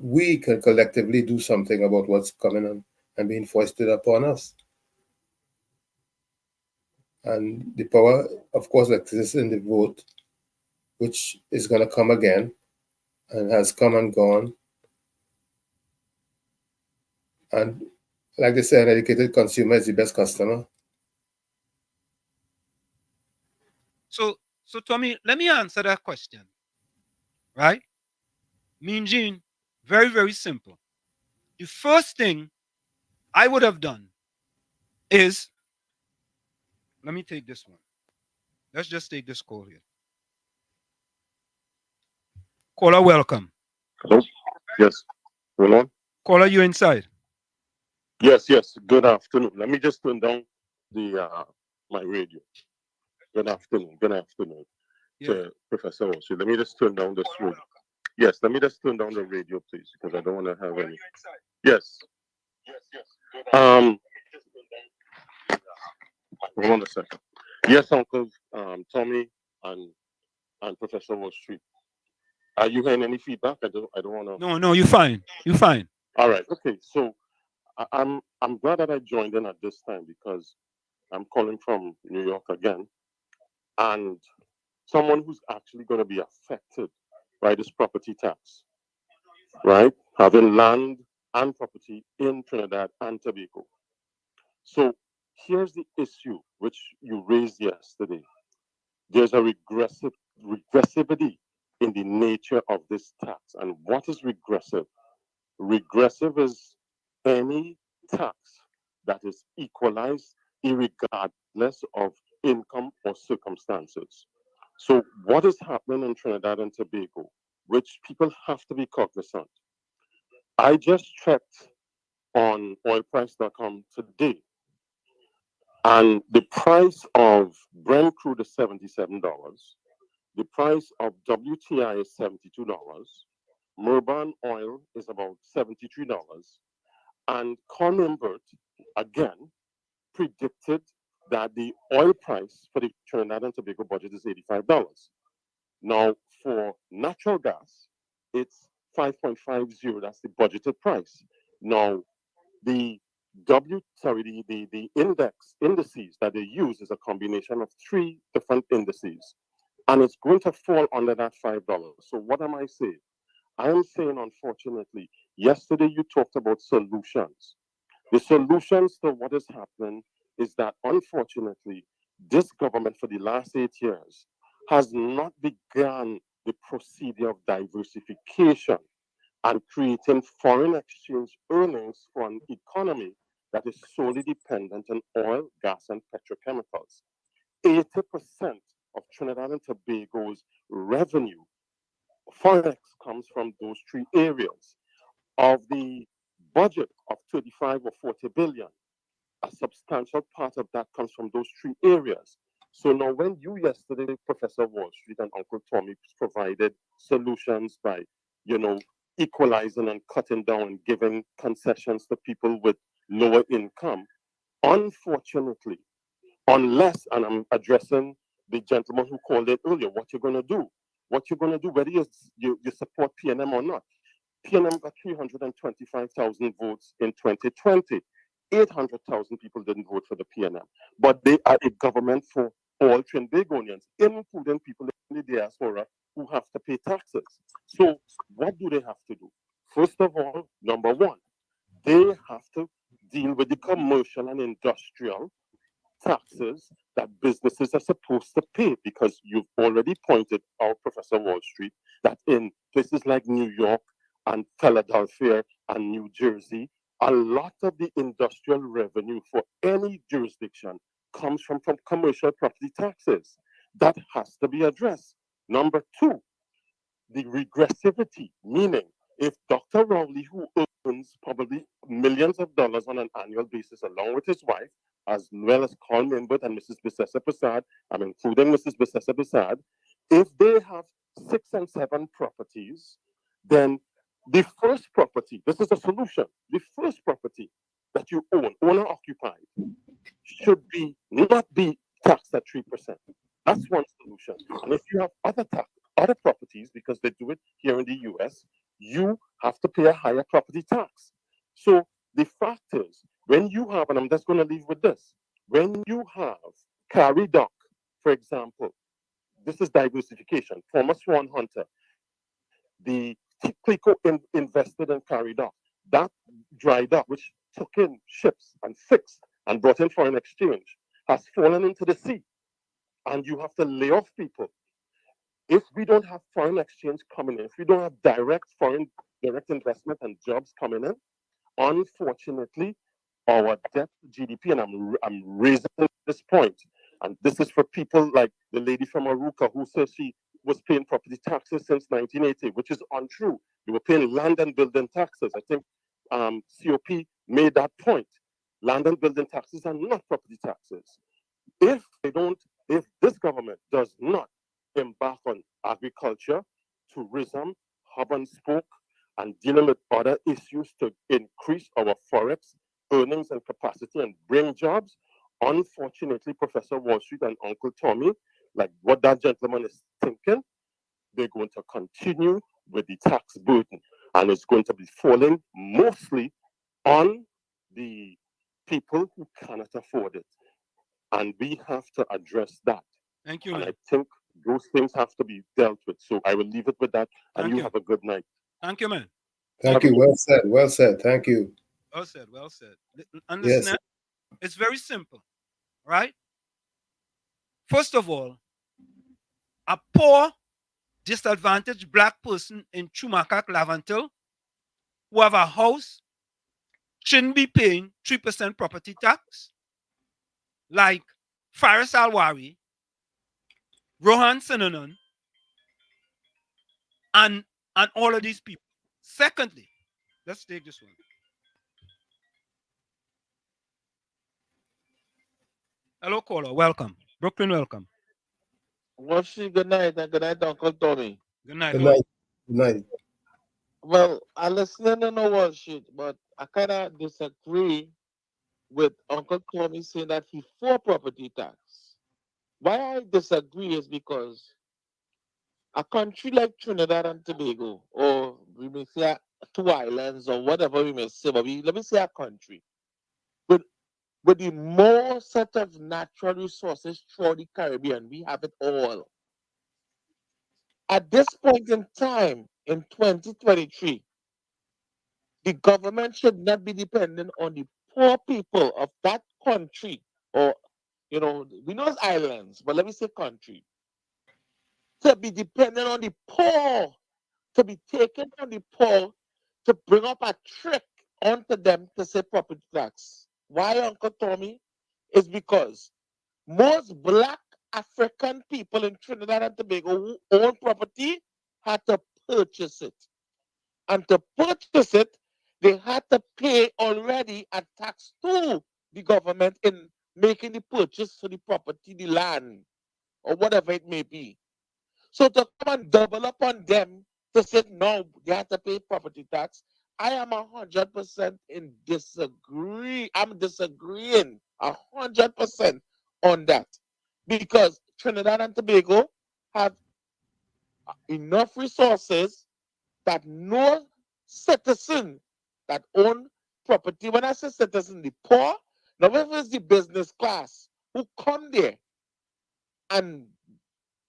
[SPEAKER 3] we can collectively do something about what's coming on and being foisted upon us. And the power, of course, exists in the vote, which is going to come again and has come and gone. And like they say, an educated consumer is the best customer.
[SPEAKER 2] So Tommy, let me answer that question. Right? Mean Gene, very, very simple. The first thing I would have done is, let me take this one. Let's just take this call here. Caller, welcome.
[SPEAKER 6] Hello? Yes. Hold on.
[SPEAKER 2] Caller, you inside?
[SPEAKER 6] Yes. Good afternoon. Let me just turn down the my radio. Good afternoon.
[SPEAKER 2] Yeah.
[SPEAKER 6] To Professor Oshie. Let me just turn down this radio. Yes, let me just turn down the radio, please, because I don't want to have any. Yes. Hold on a second. Yes, Uncle Tommy and Professor Wall Street. Are you hearing any feedback? I don't want to.
[SPEAKER 2] No, you're fine. You're fine.
[SPEAKER 6] All right. Okay. So I'm glad that I joined in at this time because I'm calling from New York again, and someone who's actually going to be affected by this property tax, right? Having land and property in Trinidad and Tobago. So here's the issue which you raised yesterday. There's a regressivity in the nature of this tax. And what is regressive? Regressive is any tax that is equalized irregardless of income or circumstances. So what is happening in Trinidad and Tobago, which people have to be cognizant? I just checked on oilprice.com today, and the price of Brent crude is $77. The price of WTI is $72. Murban oil is about $73. And Colin Burt, again, predicted that the oil price for the Trinidad and Tobago budget is $85. Now, for natural gas, it's $5.50. That's the budgeted price. Now, the indices that they use is a combination of 3 different indices, and it's going to fall under that $5. So what am I saying? I am saying, unfortunately, yesterday you talked about solutions. The solutions to what is happening is that, unfortunately, this government for the last 8 years has not begun the procedure of diversification and creating foreign exchange earnings for an economy that is solely dependent on oil, gas, and petrochemicals. 80% of Trinidad and Tobago's revenue, forex, comes from those three areas. Of the budget of 35 or 40 billion, a substantial part of that comes from those three areas. So now when you yesterday, Professor Wall Street and Uncle Tommy provided solutions by, equalizing and cutting down and giving concessions to people with lower income, unfortunately, unless, and I'm addressing the gentleman who called it earlier, what you're going to do, whether you support PNM or not. PNM got 325,000 votes in 2020. 800,000 people didn't vote for the PNM, but they are a government for all Trinbagonians, including people in the diaspora who have to pay taxes. So what do they have to do? First of all, number one, they have to deal with the commercial and industrial taxes that businesses are supposed to pay, because you've already pointed out, Professor Wall Street, that in places like New York and Philadelphia and New Jersey, a lot of the industrial revenue for any jurisdiction comes from commercial property taxes. That has to be addressed. Number two, the regressivity, meaning if Dr. Rowley, who earns probably millions of dollars on an annual basis along with his wife, as well as Carl Minbert and Mrs. Bisessa Prasad, I'm including Mrs. Bisessa Prasad, if they have 6 and 7 properties, then the first property, this is a solution, the first property that you own, owner occupied, should not be taxed at 3%. That's one solution. And if you have other properties, because they do it here in the US, you have to pay a higher property tax. So the fact is, when you have, and I'm just going to leave with this, when you have Carrie Dock, for example, this is diversification, former Swan Hunter, the Clico invested in Carrie Dock. That dried up, which took in ships and fixed and brought in foreign exchange, has fallen into the sea. And you have to lay off people. If we don't have foreign exchange coming in, if we don't have direct investment and jobs coming in, unfortunately, our debt to GDP, and I'm raising this point, and this is for people like the lady from Aruka who says she was paying property taxes since 1980, which is untrue. They were paying land and building taxes. I think COP made that point. Land and building taxes are not property taxes. If this government does not embark on agriculture, tourism, hub and spoke, and dealing with other issues to increase our forex earnings and capacity and bring jobs, unfortunately, Professor Wall Street and Uncle Tommy, like what that gentleman is thinking, they're going to continue with the tax burden, and it's going to be falling mostly on the people who cannot afford it. And we have to address that.
[SPEAKER 2] Thank you,
[SPEAKER 6] and
[SPEAKER 2] man.
[SPEAKER 6] I think those things have to be dealt with. So I will leave it with that, and
[SPEAKER 2] Thank
[SPEAKER 6] you
[SPEAKER 2] you.
[SPEAKER 6] have a good night.
[SPEAKER 2] Thank you, man.
[SPEAKER 3] Thank you. Well said. Well said. Thank you.
[SPEAKER 2] Well said. Well said. Understand?
[SPEAKER 3] Yes.
[SPEAKER 2] It's very simple, right? First of all, a poor, disadvantaged black person in Chumakak, Lavantil, who have a house, shouldn't be paying 3% property tax, like Faris Alwari, Rohan Sinanan, and all of these people. Secondly, let's take this one. Hello, caller. Welcome. Brooklyn, welcome.
[SPEAKER 7] Good night, and good night, Uncle Tommy.
[SPEAKER 2] Good night.
[SPEAKER 3] Good night. Good night.
[SPEAKER 7] Well, I listen to no Wall Street, but I kind of disagree with Uncle Tommy saying that he for property tax. Why I disagree is because a country like Trinidad and Tobago, or we may say 2 islands, or whatever we may say, but let me say a country, with the more set of natural resources throughout the Caribbean, we have it all. At this point in time, in 2023, the government should not be dependent on the poor people of that country, or, we know it's islands, but let me say country, to be dependent on the poor, to be taken from the poor, to bring up a trick onto them to say property tax. Why, Uncle Tommy? Is because most black African people in Trinidad and Tobago who own property had to purchase it. And to purchase it, they had to pay already a tax to the government in making the purchase for the property, the land, or whatever it may be. So to come and double up on them to say no, they have to pay property tax, I am 100% in disagree. I'm disagreeing 100% on that, because Trinidad and Tobago have enough resources that no citizen that own property, when I say citizen, the poor, now if it's the business class who come there and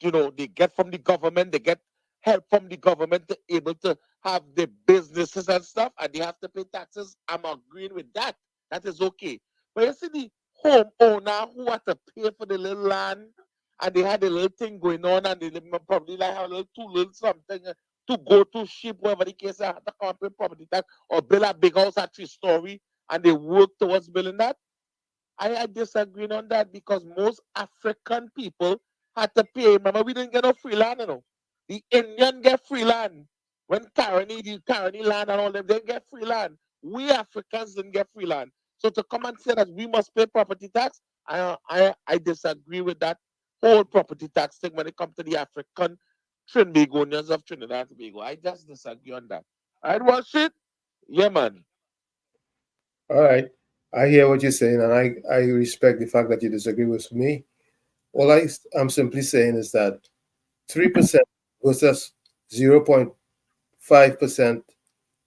[SPEAKER 7] they get from the government, they get help from the government to able to have the businesses and stuff, and they have to pay taxes. I'm agreeing with that. That is okay. But you see the homeowner who had to pay for the little land, and they had a little thing going on, and they probably like have a little something to go to ship, whatever the case, they have to come and pay property tax or build a big house at 3-story, and they work towards building that. I disagree on that, because most African people had to pay. Remember, we didn't get no free land, The Indian get free land. When the Caroni land and all them, they get free land. We Africans didn't get free land. So to come and say that we must pay property tax, I disagree with that whole property tax thing when it comes to the African Trinbagonians of Trinidad and Tobago. I just disagree on that. I'd watch it. Yeah, man.
[SPEAKER 3] All right. I hear what you're saying, and I respect the fact that you disagree with me. All I'm simply saying is that 3% versus 0.5%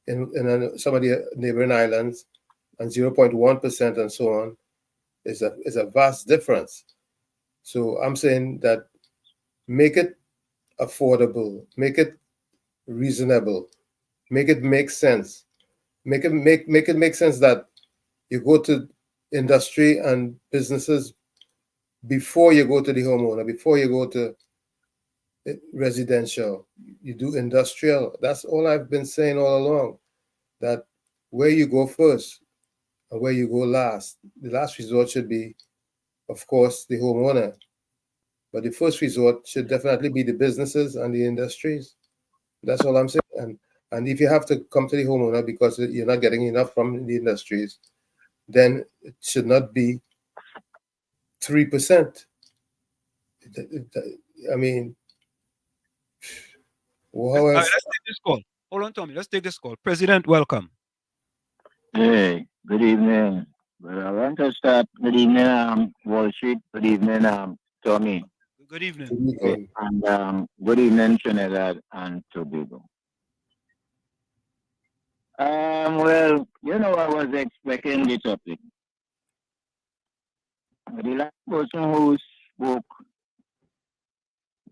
[SPEAKER 3] in some of the neighboring islands, and 0.1% and so on, is a vast difference. So I'm saying that make it affordable, make it reasonable, make it make sense, make it make sense that you go to industry and businesses before you go to the homeowner, before you go to residential. You do industrial. That's all I've been saying all along, that where you go first and where you go last. The last resort should be, of course, the homeowner. But the first resort should definitely be the businesses and the industries. That's all I'm saying. And if you have to come to the homeowner because you're not getting enough from the industries, then it should not be 3%. I mean,
[SPEAKER 2] wow. Let's take this call. Hold on, Tommy. Let's take this call. President, welcome.
[SPEAKER 16] Hey, good evening. Well, I want to start. Good evening, Wall Street. Good evening, Tommy.
[SPEAKER 2] Good evening.
[SPEAKER 16] And good evening, Trinidad and Tobago. Well, I was expecting the topic. The last person who spoke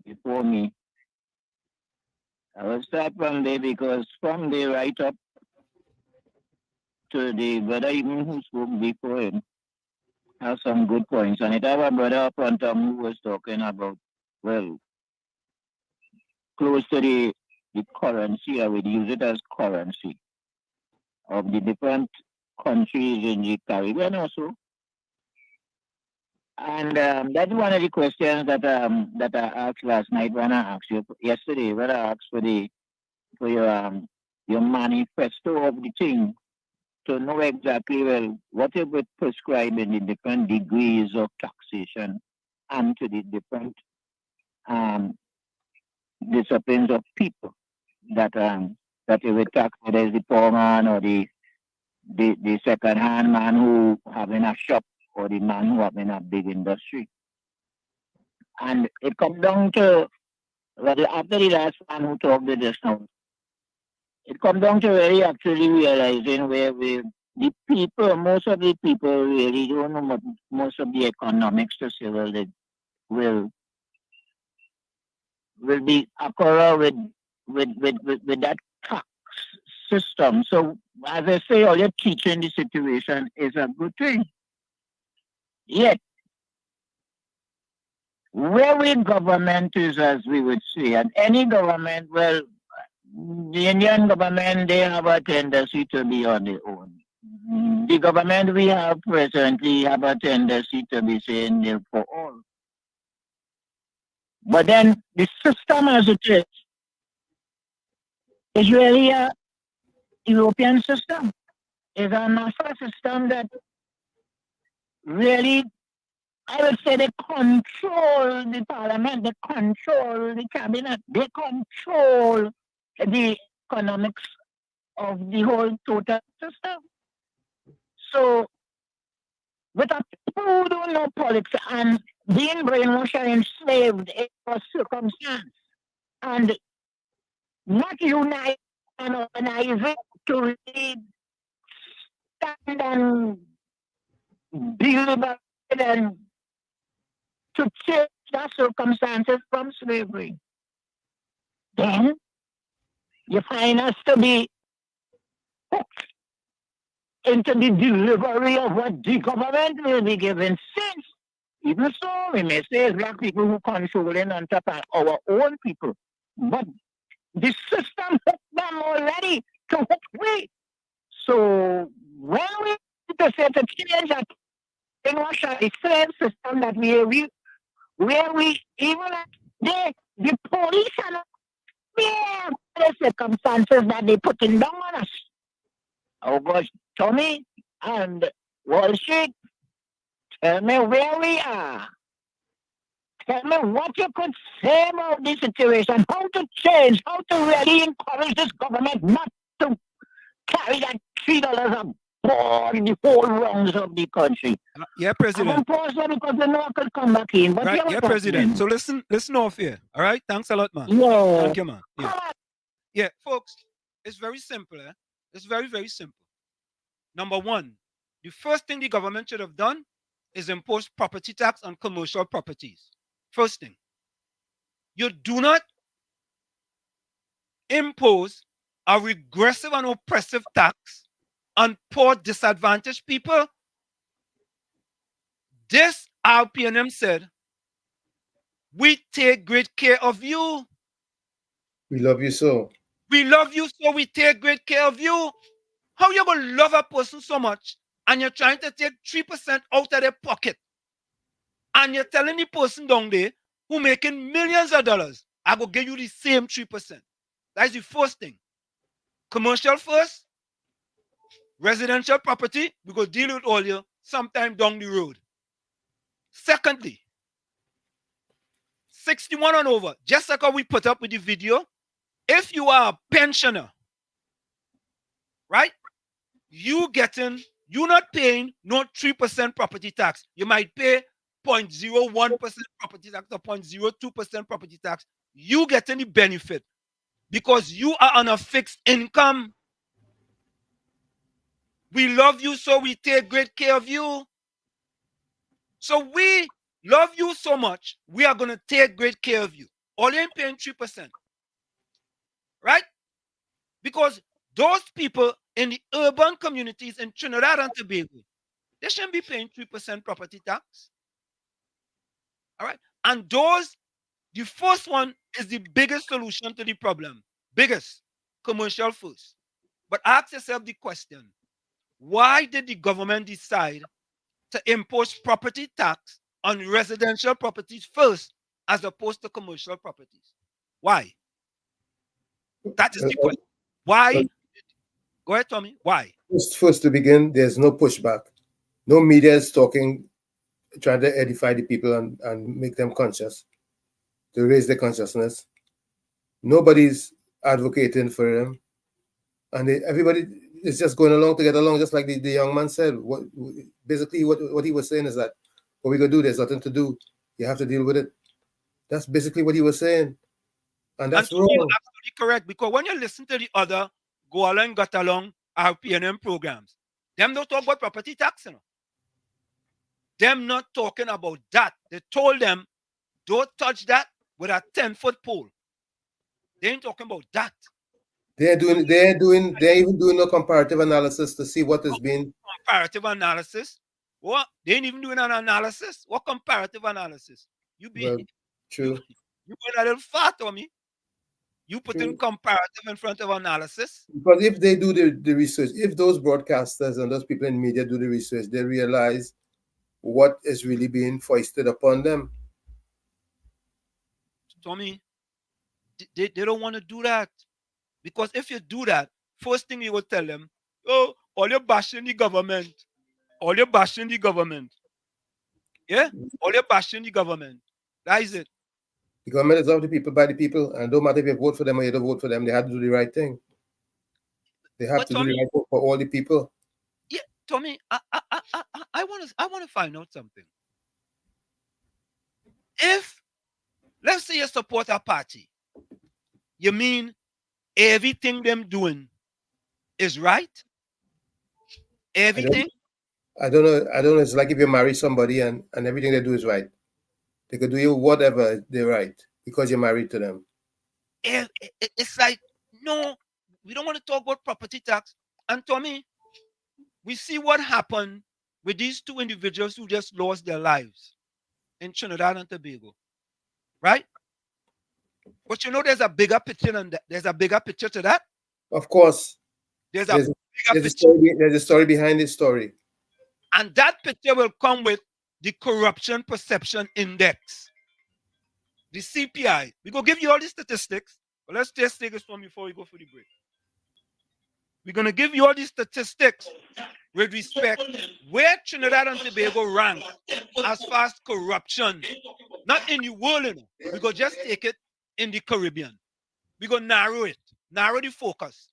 [SPEAKER 16] before me, I will start from there, because from the right up to the brother even who spoke before him have some good points. And it have a brother up on top who was talking about, well, close to the currency, I would use it as currency of the different countries in the Caribbean also. And that's one of the questions that I asked last night when I asked you yesterday, when I asked for your manifesto of the thing, to know exactly, well, what it would prescribe in the different degrees of taxation and to the different disciplines of people that it would tax, whether it's the poor man or the second-hand man who having a shop, or the man who having a big industry. And it comes down to, well, after the last man who talked with us now, it comes down to really actually realizing where the people, most of the people really don't know most of the economics to say, well, they will be occur with that tax system. So as I say, all you're teaching the situation is a good thing. Yet, where we government is, as we would say, and any government, well, the Indian government, they have a tendency to be on their own. The government we have presently have a tendency to be saying they're for all. But then the system as it is really a European system. It's a master system that really, I would say, they control the parliament, they control the cabinet, they control the economics of the whole total system. So, with a people who don't know politics and being brainwashed and enslaved in a circumstance, and not unite and organize it to really stand and deal about it and to change the circumstances from slavery. Then you find us to be hooked into the delivery of what the government will be given. Since, even so, we may say it's black people who controlling on top of our own people. But the system hooked them already to hook we. So when we to say to change that in Russia, the same system that where we even the police and the circumstances that they putting down on us. Oh gosh, Tommy and Wall Street, tell me where we are. Tell me what you could say about this situation, how to change, how to really encourage this government not to carry that $3 a ball in the whole rounds of the country.
[SPEAKER 2] Yeah, President.
[SPEAKER 16] I'm going to pause there because I know I could come back in. But
[SPEAKER 2] Right, yeah, President. So listen off here. All right, thanks a lot, man.
[SPEAKER 16] Yeah.
[SPEAKER 2] Thank you, man. Yeah, folks, it's very simple. It's very, very simple. Number one, the first thing the government should have done is impose property tax on commercial properties. First thing. You do not impose a regressive and oppressive tax on poor, disadvantaged people. This RPNM said, we take great care of you.
[SPEAKER 3] We love you so.
[SPEAKER 2] We love you so we take great care of you. How you gonna love a person so much and you're trying to take 3% out of their pocket? And you're telling the person down there who making millions of dollars, I go give you the same 3%. That's the first thing. Commercial first, residential property, we go deal with all you sometime down the road. Secondly, 61 and over, just like how we put up with the video, if you are a pensioner, right, you're not paying no 3% property tax. You might pay 0.01% property tax or 0.02% property tax. You get any benefit because you are on a fixed income. We love you, so we take great care of you. So we love you so much, we are going to take great care of you. All you ain't paying 3%. Right? Because those people in the urban communities in Trinidad and Tobago, they shouldn't be paying 3% property tax. All right? And the first one is the biggest solution to the problem. Biggest, commercial first. But ask yourself the question, why did the government decide to impose property tax on residential properties first as opposed to commercial properties? Why? That is the question. Why? Go ahead, Tommy. Why?
[SPEAKER 3] First to begin, there's no pushback. No media is talking, trying to edify the people and make them conscious, to raise their consciousness. Nobody's advocating for them. And everybody is just going along to get along, just like the young man said. What he was saying is that what we going to do, there's nothing to do. You have to deal with it. That's basically what he was saying. And that's wrong.
[SPEAKER 2] You're absolutely correct, because when you listen to the other Go Along, Got Along RPNM programs, them don't talk about property tax. Them not talking about that. They told them, don't touch that with a 10-foot pole. They ain't talking about that.
[SPEAKER 3] They're even doing a comparative analysis to see what has been.
[SPEAKER 2] Comparative analysis? What? They ain't even doing an analysis? What comparative analysis? You be
[SPEAKER 3] Well, true.
[SPEAKER 2] you going a little far, Tommy. You put in comparative in front of analysis.
[SPEAKER 3] Because if they do the research, if those broadcasters and those people in media do the research, they realize what is really being foisted upon them.
[SPEAKER 2] Tommy, they don't want to do that. Because if you do that, first thing you will tell them, oh, all you're bashing the government. All you're bashing the government. Yeah? All you're bashing the government. That is it.
[SPEAKER 3] The government is of the people, by the people, and don't matter if you vote for them or you don't vote for them, they have to do the right thing. They have to do the right thing for all the people.
[SPEAKER 2] Yeah, Tommy, I want to find out something. If, let's say you support a party, you mean everything them doing is right? Everything?
[SPEAKER 3] I don't know. It's like if you marry somebody and everything they do is right. They could do you whatever they're right because you're married to them.
[SPEAKER 2] It's like, no, we don't want to talk about property tax. And Tommy, we see what happened with these two individuals who just lost their lives in Trinidad and Tobago. Right? But you know there's a bigger picture than that. There's a bigger picture to that.
[SPEAKER 3] Of course.
[SPEAKER 2] There's
[SPEAKER 3] a story behind this story.
[SPEAKER 2] And that picture will come with the Corruption Perception Index, the CPI. We're going to give you all the statistics, but let's just take this one before we go for the break. We're going to give you all the statistics with respect where Trinidad and Tobago rank as far as corruption. Not in the world, you know. We're going to just take it in the Caribbean. We're going to narrow the focus.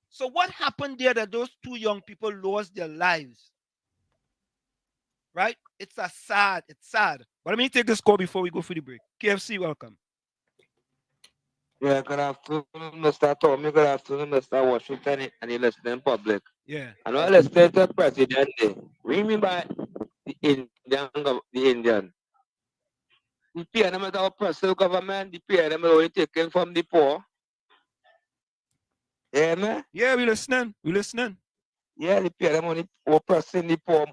[SPEAKER 2] So what happened there that those two young people lost their lives? Right? It's sad. But let me take this call before we go for the break. KFC, welcome.
[SPEAKER 17] Yeah, good afternoon, Mr. Tommy. Good afternoon, Mr. Washington, and the listening public.
[SPEAKER 2] Yeah.
[SPEAKER 17] And while the state president, remember the Indian. The PNM is our personal government. The PNM is only taken from the poor. Yeah, man?
[SPEAKER 2] Yeah, we listening.
[SPEAKER 17] Yeah, the PNM only oppressing the poor.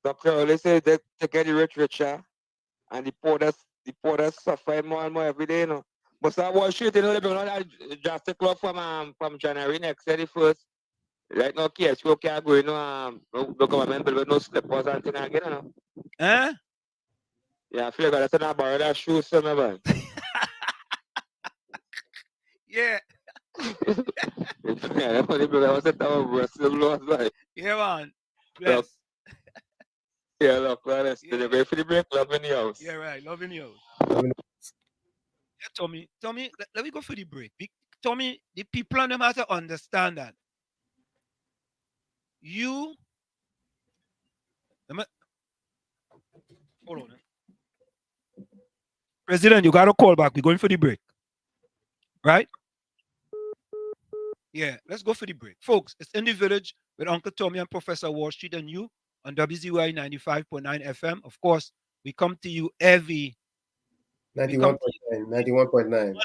[SPEAKER 17] Dr. Oli said they get the rich richer, and the poor that's suffering more and more every day, you know. But that was shit, you know, they bring on that drastic law from January next year, the first. Right now, KSU can't go, you know, the government build with no slippers and things again, you know.
[SPEAKER 2] Huh?
[SPEAKER 17] Yeah, I feel like that's not borrow that shoes, so man.
[SPEAKER 2] Yeah.
[SPEAKER 17] Yeah,
[SPEAKER 2] man. Bless.
[SPEAKER 17] Yeah, look, honest. They're ready for the break, love in the house.
[SPEAKER 2] Yeah, right, love in the house. Yeah, Tommy, let me go for the break. Tommy, the people on them have to understand that. Hold on. President, you got to call back. We're going for the break. Right? Yeah, let's go for the break. Folks, it's In the Village with Uncle Tommy and Professor Wall Street and you on WZY 95.9 FM. Of course, we come to you every
[SPEAKER 3] 91.9.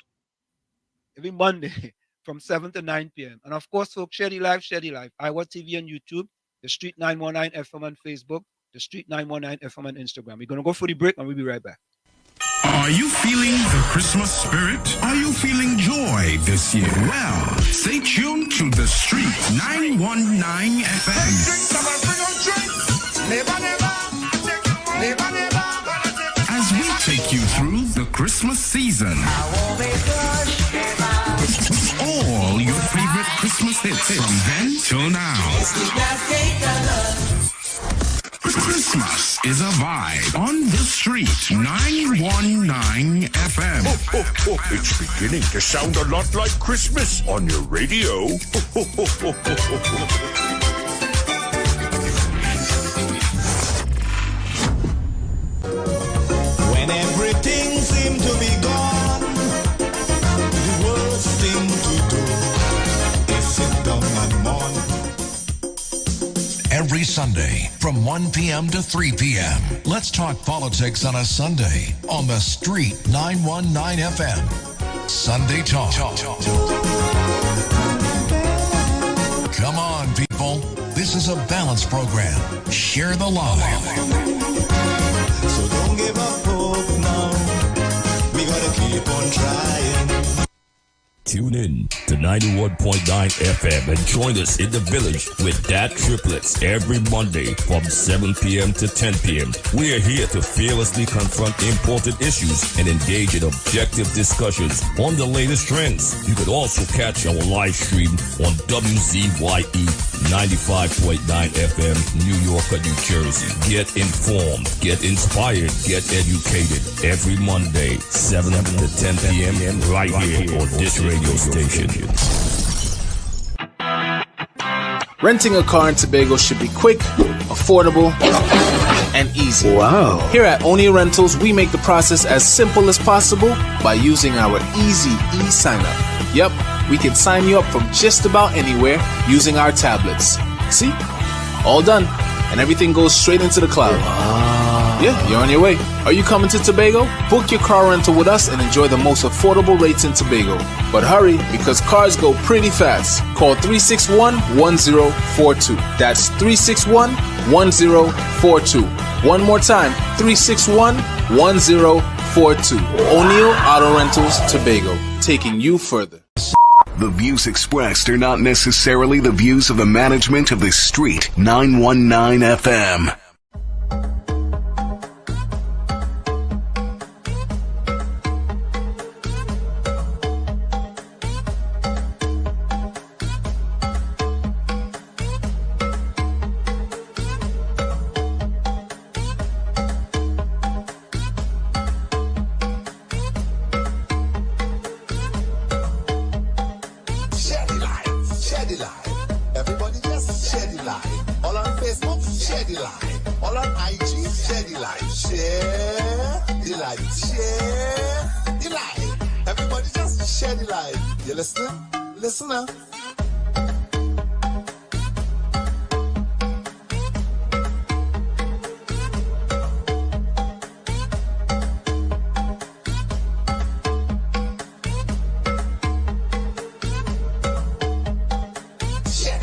[SPEAKER 2] Every Monday from 7 to 9 p.m. And of course, folks, share the live. iWatch TV on YouTube, The Street 919 FM on Facebook, The Street 919 FM on Instagram. We're going to go for the break and we'll be right back.
[SPEAKER 8] Are you feeling the Christmas spirit? Are you feeling joy this year? Well, stay tuned to The Street 919 FM. As we take you through the Christmas season. All your favorite Christmas hits from then till now. Christmas is a vibe on The Street 919 FM.
[SPEAKER 9] It's beginning to sound a lot like Christmas on your radio.
[SPEAKER 10] When everything seemed to be gone, the worst thing to do is sit down and mourn.
[SPEAKER 11] Every Sunday from 1 p.m. to 3 p.m. Let's talk politics on a Sunday on The Street 919 FM. Sunday Talk. Come on, people. This is a balanced program. Share the love.
[SPEAKER 10] So don't give up hope now.
[SPEAKER 8] keep on trying.
[SPEAKER 12] Tune in to 91.9 FM and join us in the village with Dat Triplets every Monday from 7 p.m. to 10 p.m. We are here to fearlessly confront important issues and engage in objective discussions on the latest trends. You could also catch our live stream on WZYE 95.9 FM, New York, New Jersey. Get informed, get inspired, get educated every Monday, 7 to 10 p.m. right here on this radio station.
[SPEAKER 13] Renting a car in Tobago should be quick, affordable, and easy.
[SPEAKER 18] Wow.
[SPEAKER 13] Here at Oni Rentals, we make the process as simple as possible by using our easy e-sign-up. Yep, we can sign you up from just about anywhere using our tablets. See? All done. And everything goes straight into the cloud. Yeah, you're on your way. Are you coming to Tobago? Book your car rental with us and enjoy the most affordable rates in Tobago. But hurry, because cars go pretty fast. Call 361-1042. That's 361-1042. One more time, 361-1042. O'Neill Auto Rentals, Tobago, taking you further.
[SPEAKER 15] The views expressed are not necessarily the views of the management of the Street 919 FM.
[SPEAKER 10] Listen up. Share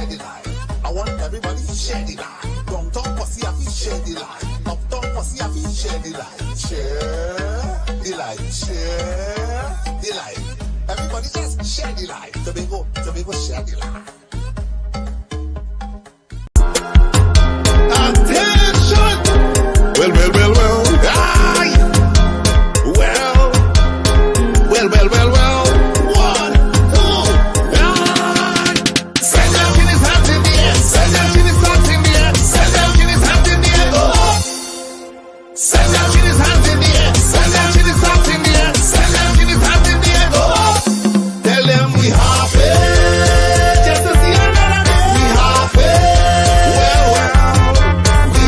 [SPEAKER 10] the light. I want everybody share the light. Downtown posse have to share the light. Uptown posse have to share the light. Share the light. Everybody just share the light. Tobago, share the light. Attention! Well. Aye! Well. 1, 2, 3. Send out in his hands in the air. Send out in his hands in the air. Send out in his hands in the air. Oh! Send out in his hands in the air. Send out in his hands in the air. Send out in his hands in the air. Oh! Tell them we happy. Just to see another day. We happy. Well. We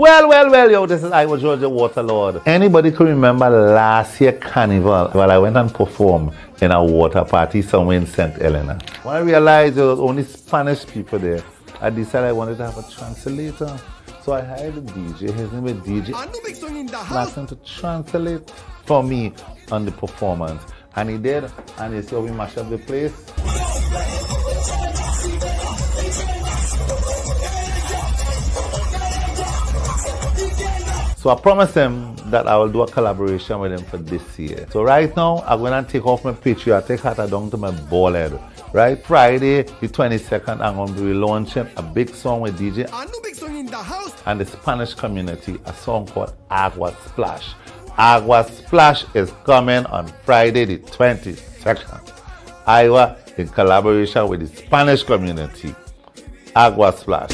[SPEAKER 14] Well, yo, this is Iowa Georgia Waterlord. Anybody can remember last year Carnival? Well, I went and performed in a water party somewhere in St. Helena. When I realized there was only Spanish people there, I decided I wanted to have a translator. So I hired a DJ, his name is DJ. I asked him to translate for me on the performance. And he did, and you see how we mashed up the place? So I promised him that I will do a collaboration with him for this year. So right now, I'm going to take off my patriotic hat down to my bald head. Right? Friday, the 22nd, I'm going to be launching a big song with DJ and the Spanish community, a song called Agua Splash. Agua Splash is coming on Friday, the 22nd. Iowa, in collaboration with the Spanish community. Agua Splash.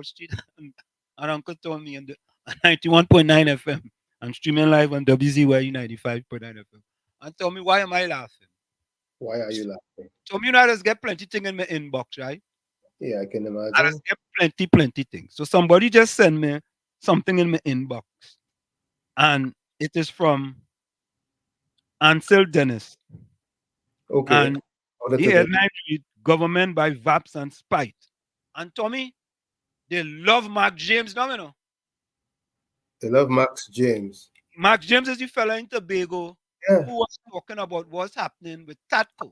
[SPEAKER 2] Street and Uncle Tommy and the 91.9 FM. I'm streaming live on WZYU 95.9 FM. And Tommy, why am I laughing?
[SPEAKER 3] Why are you laughing?
[SPEAKER 2] Tommy, you know, I just get plenty things in my inbox, right?
[SPEAKER 3] Yeah, I can imagine.
[SPEAKER 2] I just get plenty things. So somebody just sent me something in my inbox. And it is from Ansel Dennis.
[SPEAKER 3] Okay.
[SPEAKER 2] And the headline read, Government by VAPS and Spite. And Tommy, they love Mark James now, you know.
[SPEAKER 3] They love Max James.
[SPEAKER 2] Mark James is the fella in Tobago who was talking about what's happening with TATCO.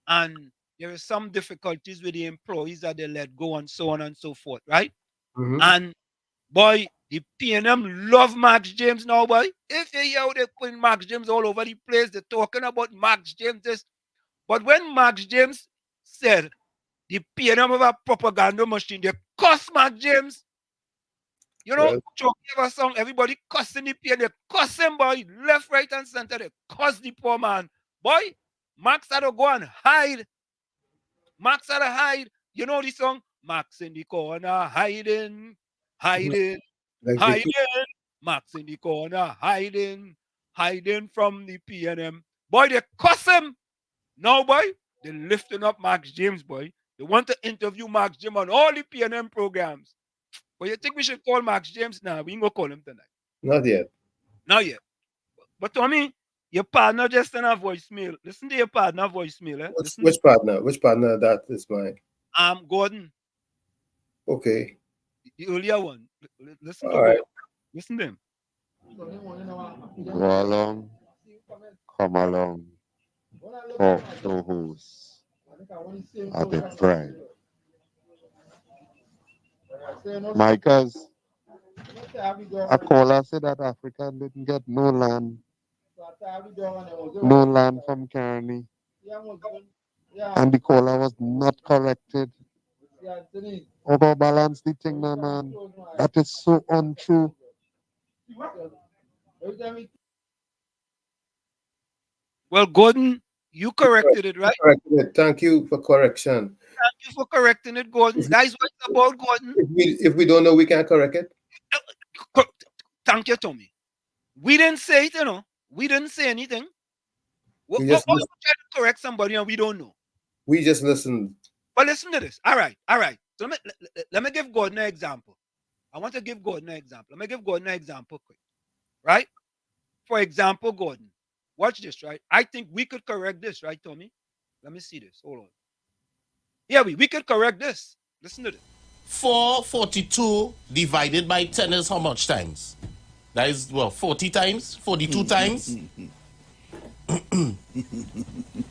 [SPEAKER 2] And there is some difficulties with the employees that they let go and so on and so forth, right?
[SPEAKER 3] Mm-hmm.
[SPEAKER 2] And boy, the PNM love Max James now, boy. If you hear how they putting Max James all over the place, they're talking about Max James. But when Max James said the PNM have a propaganda machine, they cuss Max James. You know, a song, everybody cussing the PNM, they cuss him, boy, left, right, and center, they cuss the poor man. Boy, Max had to go and hide. Max had to hide. You know the song? Max in the corner, hiding. Max in the corner, hiding from the PNM. Boy, they cuss him. Now, boy, they're lifting up Max James, boy. They want to interview Max James on all the PNM programs. But you think we should call Max James now? We ain't gonna call him tonight.
[SPEAKER 3] Not yet.
[SPEAKER 2] Not yet. But Tommy, your partner just sent a voicemail. Listen to your partner voicemail. Eh?
[SPEAKER 3] Which partner? Which partner that is mine?
[SPEAKER 2] Gordon.
[SPEAKER 3] Okay.
[SPEAKER 2] The earlier one. Listen to
[SPEAKER 3] right.
[SPEAKER 2] Listen to him.
[SPEAKER 6] Go along, come along, talk to who's a bit pride. Micah's a caller said that Africa didn't get no land from Kearney. And the caller was not corrected. Overbalance the thing, man. That is so untrue.
[SPEAKER 2] Well, Gordon, you corrected it, right?
[SPEAKER 3] Corrected it. Thank you for correction.
[SPEAKER 2] Thank you for correcting it, Gordon. That's what it's about, Gordon.
[SPEAKER 3] If we don't know, we can't correct it.
[SPEAKER 2] Thank you, Tommy. We didn't say it, you know. We didn't say anything. What we try to correct somebody and we don't know?
[SPEAKER 3] We just listened.
[SPEAKER 2] But listen to this. All right. So let me give Gordon an example. I want to give Gordon an example. Let me give Gordon an example quick. Right? For example, Gordon, watch this, right? I think we could correct this, right, Tommy? Let me see this. Hold on. Yeah, we could correct this. Listen to this.
[SPEAKER 18] 442 divided by 10 is how much times? That is, 40 times? 42 times?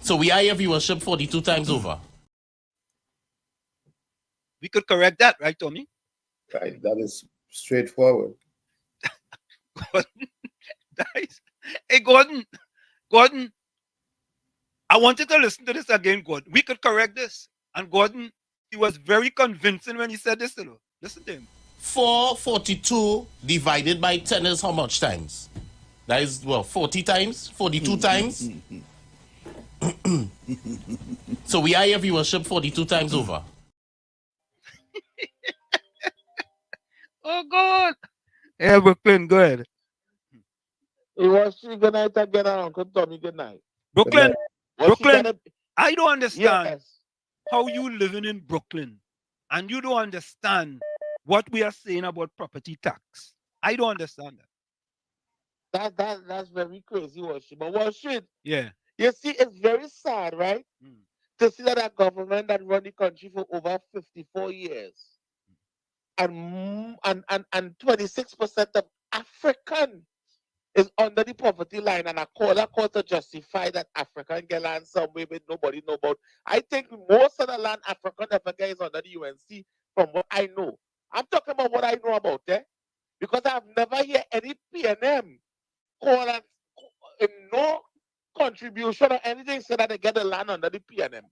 [SPEAKER 18] So we are your viewership 42 times over.
[SPEAKER 2] We could correct that, right, Tommy?
[SPEAKER 3] Right. That is straightforward.
[SPEAKER 2] Hey, Gordon, I wanted to listen to this again, Gordon. We could correct this. And Gordon, he was very convincing when he said this, you know. Listen to him.
[SPEAKER 18] 442 divided by 10 is how much times? That is, well, 40 times? 42 times? So we are your viewership 42 times over.
[SPEAKER 2] Oh, God. Yeah, Brooklyn, go ahead.
[SPEAKER 7] It was good night again, Uncle Tommy. Good night.
[SPEAKER 2] Brooklyn,
[SPEAKER 7] Was she
[SPEAKER 2] Brooklyn,
[SPEAKER 7] gonna-
[SPEAKER 2] I don't understand
[SPEAKER 7] Yes.
[SPEAKER 2] how you living in Brooklyn and you don't understand what we are saying about property tax. I don't understand that.
[SPEAKER 7] That's very crazy, was she? But was she?
[SPEAKER 2] Yeah.
[SPEAKER 7] You see, it's very sad, right? To see that a government that run the country for over 54 years and 26% of African is under the poverty line, and a court to justify that African get land somewhere with nobody know about. I think most of the land African ever get is under the UNC from what I know. I'm talking about what I know about it, because I've never heard any PNM call and no contribution or anything say that they get the land under the PNM.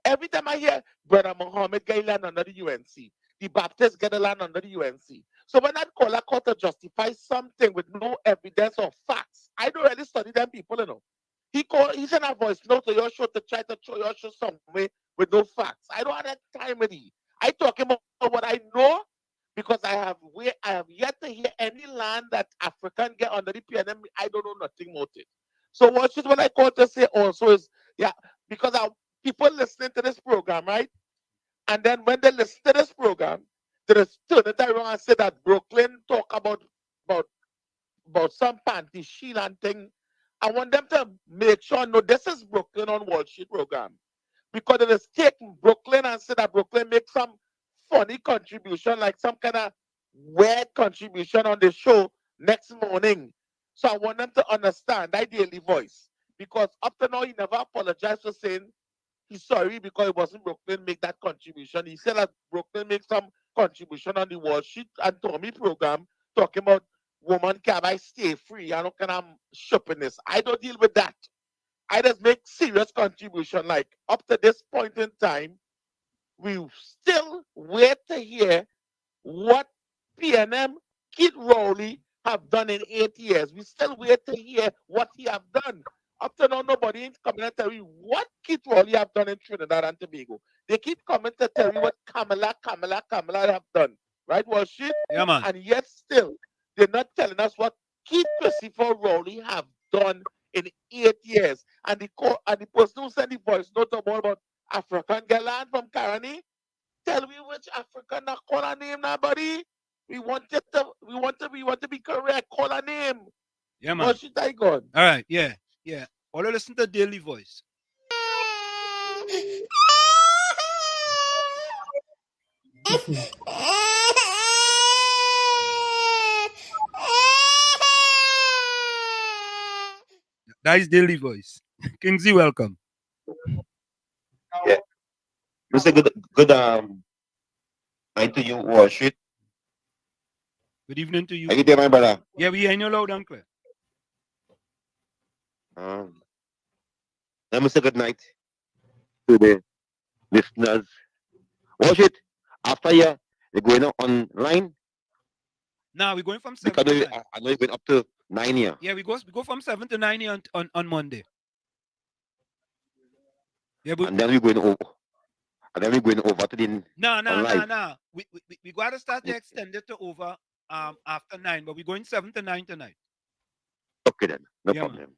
[SPEAKER 7] Every time I hear Brother Muhammad get land under the UNC, the Baptists get the land under the UNC. So when that caller court to justify something with no evidence or facts, I don't really study them people, you know. He sent a voice note to your show to try to show your show some way with no facts. I don't have that time with he. I talk about what I know, because I have yet to hear any land that African get under the PNM. I don't know nothing about it. So what I call to say also is, yeah, because people listening to this program, right? And then when they listen to this program, they just turn it around and say that Brooklyn talk about some panty shield and thing. I want them to make sure, no, this is Brooklyn on Wall Street program. Because they just take Brooklyn and say that Brooklyn make some funny contribution, like some kind of weird contribution on the show next morning. So I want them to understand that daily voice. Because up to now, he never apologized for saying he's sorry because it wasn't Brooklyn make that contribution. He said that Brooklyn make some contribution on the Wall Street and Tommy program talking about woman can I stay free. I don't kind of shopping this. I don't deal with that. I just make serious contribution. Like up to this point in time, we still wait to hear what PNM Kid Rowley have done in 8 years. We still wait to hear what he have done. Up to now, nobody ain't coming and tell you what Kid Rowley have done in Trinidad and Tobago. They keep coming to tell you what Kamala have done. Right, was she?
[SPEAKER 2] Yeah, man.
[SPEAKER 7] And yet still, they're not telling us what Keith Christopher Rowley have done in 8 years. And the person who sent the voice note about African Galan from Caroni, tell me which African not call her name now, buddy. We want to be correct. Call her name.
[SPEAKER 2] Yeah, man.
[SPEAKER 7] What should I go?
[SPEAKER 2] All right, yeah. All you listen to Daily Voice. That is Daily Voice. Kingsley, welcome.
[SPEAKER 19] Yeah. Mr. Good night to you, Wall Street.
[SPEAKER 2] Good evening to you.
[SPEAKER 19] Are you there, my brother?
[SPEAKER 2] Yeah, we hear you loud and clear.
[SPEAKER 19] Let me say good night to the listeners. Wall Street, after you're going online.
[SPEAKER 2] Now we're going from 7
[SPEAKER 19] Because
[SPEAKER 2] to 9.
[SPEAKER 19] I know you've been up to 9 here.
[SPEAKER 2] Yeah, we go from 7 to 9 here on Monday. Yeah, but
[SPEAKER 19] And then we're going over. And then we're going over to the
[SPEAKER 2] No. We got to start to extend it to over after 9, but we're going 7 to 9 tonight.
[SPEAKER 19] Okay then, no
[SPEAKER 2] Yeah,
[SPEAKER 19] problem.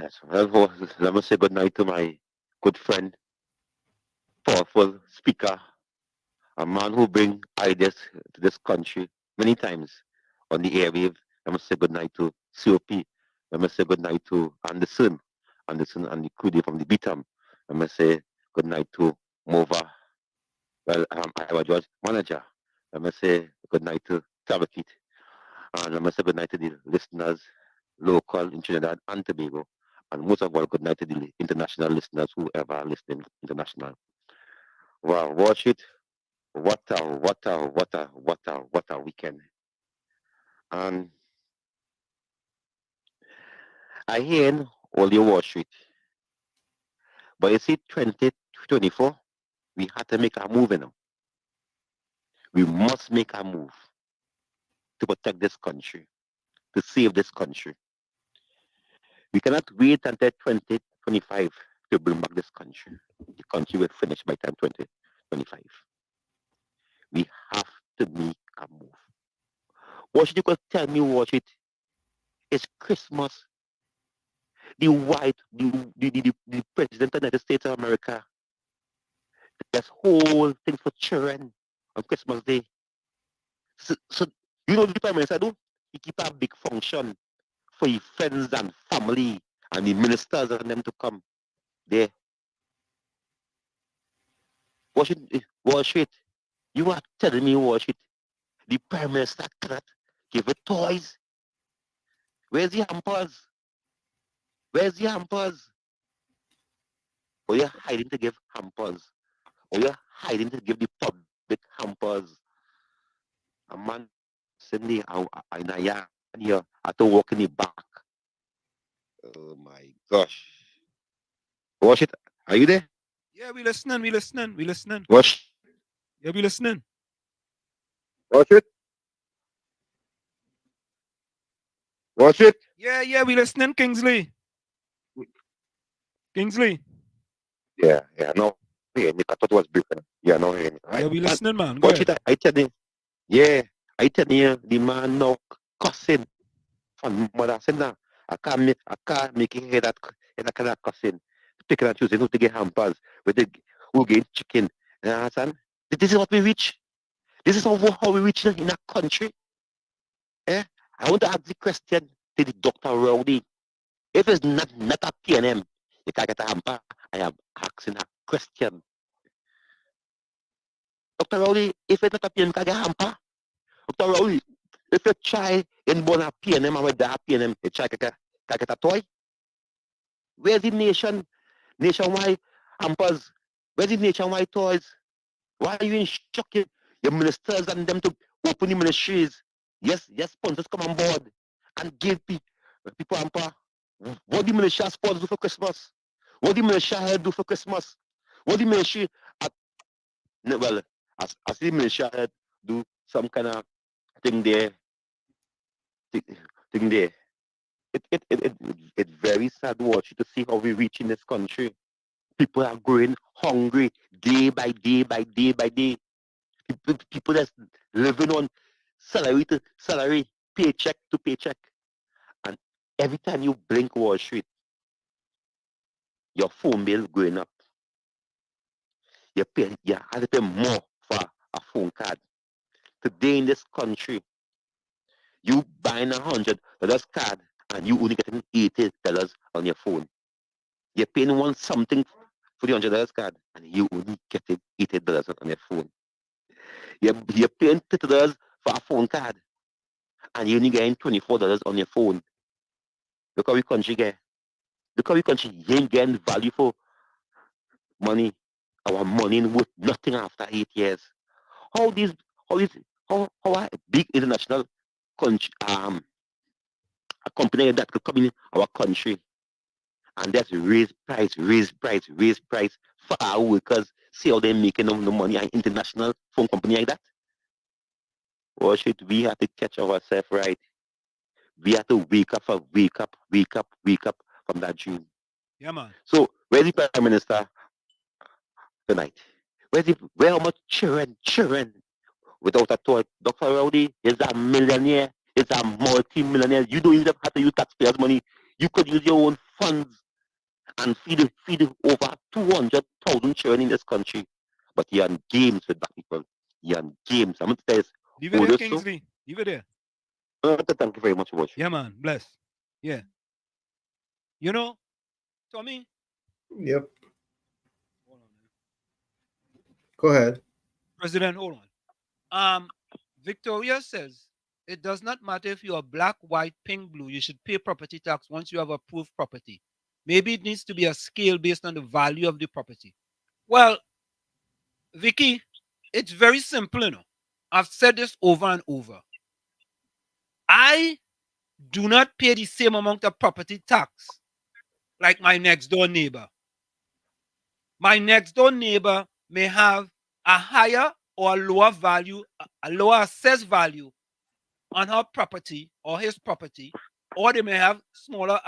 [SPEAKER 19] Yes, well, let me say good night to my good friend, powerful speaker, a man who brings ideas to this country many times on the airwave. Let me say good night to COP. Let me say good night to Anderson and the crew from the Beatam. Let me say good night to Mova. Well, I was George manager. Let me say good night to Tabakit. And let me say good night to the listeners, local in Trinidad and Tobago. And most of all, good night to the international listeners, whoever listening international. Wow, watch it. What a weekend. And I hear all your Wall Street. But you see, 2024, we have to make a move now. We must make a move to protect this country, to save this country. We cannot wait until 2025 to bring back this country. The country will finish by time 2025. We have to make a move. What should you could tell me, watch it? It's Christmas. The president of the United States of America, this whole thing for children on Christmas Day. So you know the Prime Minister do? He keep a big function for his friends and family and the ministers and them to come there. Watch it. You are telling me, watch it. The Prime Minister cannot give it toys. Where's the hampers? Where's the hampers? Or you're hiding to give hampers? Or you're hiding to give the public hampers? A man suddenly I had to walk in the back. Oh my gosh. Watch it. Are you there?
[SPEAKER 2] Yeah, we listening.
[SPEAKER 19] Watch.
[SPEAKER 2] Yeah, we listening.
[SPEAKER 19] Watch it. Watch it.
[SPEAKER 2] Yeah, we listening, Kingsley.
[SPEAKER 19] Yeah, no. Yeah, I thought it was breaking. Yeah, no.
[SPEAKER 2] Yeah, we listening, man. Go
[SPEAKER 19] Watch
[SPEAKER 2] ahead.
[SPEAKER 19] it. I tell you. Yeah, I tell you, the man now cussing from mother saying that I can't make it hear that kind of cussing. Picking and choosing who to get hampers, who get chicken. You understand? This is what we reach. This is how we reach in a country. Eh? I want to ask the question to the Dr. Rowdy. If it's not a PNM, you can't get a hamper. I am asking a question. Dr. Rowdy, if it's not a PNM, you can't get a hamper. Dr. Rowdy, if a child in born a PNM and with that PNM, a child can get a toy. Where's the nationwide hampers? Where's the nationwide toys? Why are you instructing your ministers and them to open the ministries? Yes, sponsors come on board and give people hamper. What the militia sponsors do for Christmas? What the militia do for Christmas? What the militia as the militia do some kind of thing there. Thing there. It's very sad watching to see how we reach in this country. People are growing hungry day by day. People that's living on salary to salary, paycheck to paycheck. And every time you blink Wall Street, your phone bill is going up. You have to pay more for a phone card. Today in this country, you buying $100 card and you only getting $80 on your phone. You're paying something for the $100 card and you only getting $80 on your phone. You're paying $30 for a phone card and you only getting $24 on your phone. Look how we country get. Look how we country ain't getting value for money. Our money ain't worth nothing after 8 years. How a big international country, a company that could come in our country and just raise price for our workers, see how they're making no money, an international phone company like that? Or should we have to catch ourselves right? We have to wake up from that dream.
[SPEAKER 2] Yeah, man.
[SPEAKER 19] So where's the Prime Minister tonight? Where how much children without a toy? Dr. Rowdy is a millionaire, is a multi-millionaire. You don't even have to use taxpayers' money. You could use your own funds and feed over 200,000 children in this country. But you're on games with black people. You're on games. I'm going to tell you.
[SPEAKER 2] Leave it there, Kingsley. Leave it there.
[SPEAKER 19] Thank you very much for watching.
[SPEAKER 2] Yeah, man. Bless. Yeah. You know, Tommy?
[SPEAKER 3] Yep. Go ahead.
[SPEAKER 2] President, hold on. Victoria says, it does not matter if you are black, white, pink, blue. You should pay property tax once you have approved property. Maybe it needs to be a scale based on the value of the property. Well, Vicky, it's very simple, you know. I've said this over and over. I do not pay the same amount of property tax like my next door neighbor. My next door neighbor may have a higher or a lower value, a lower assessed value on her property or his property, or they may have smaller,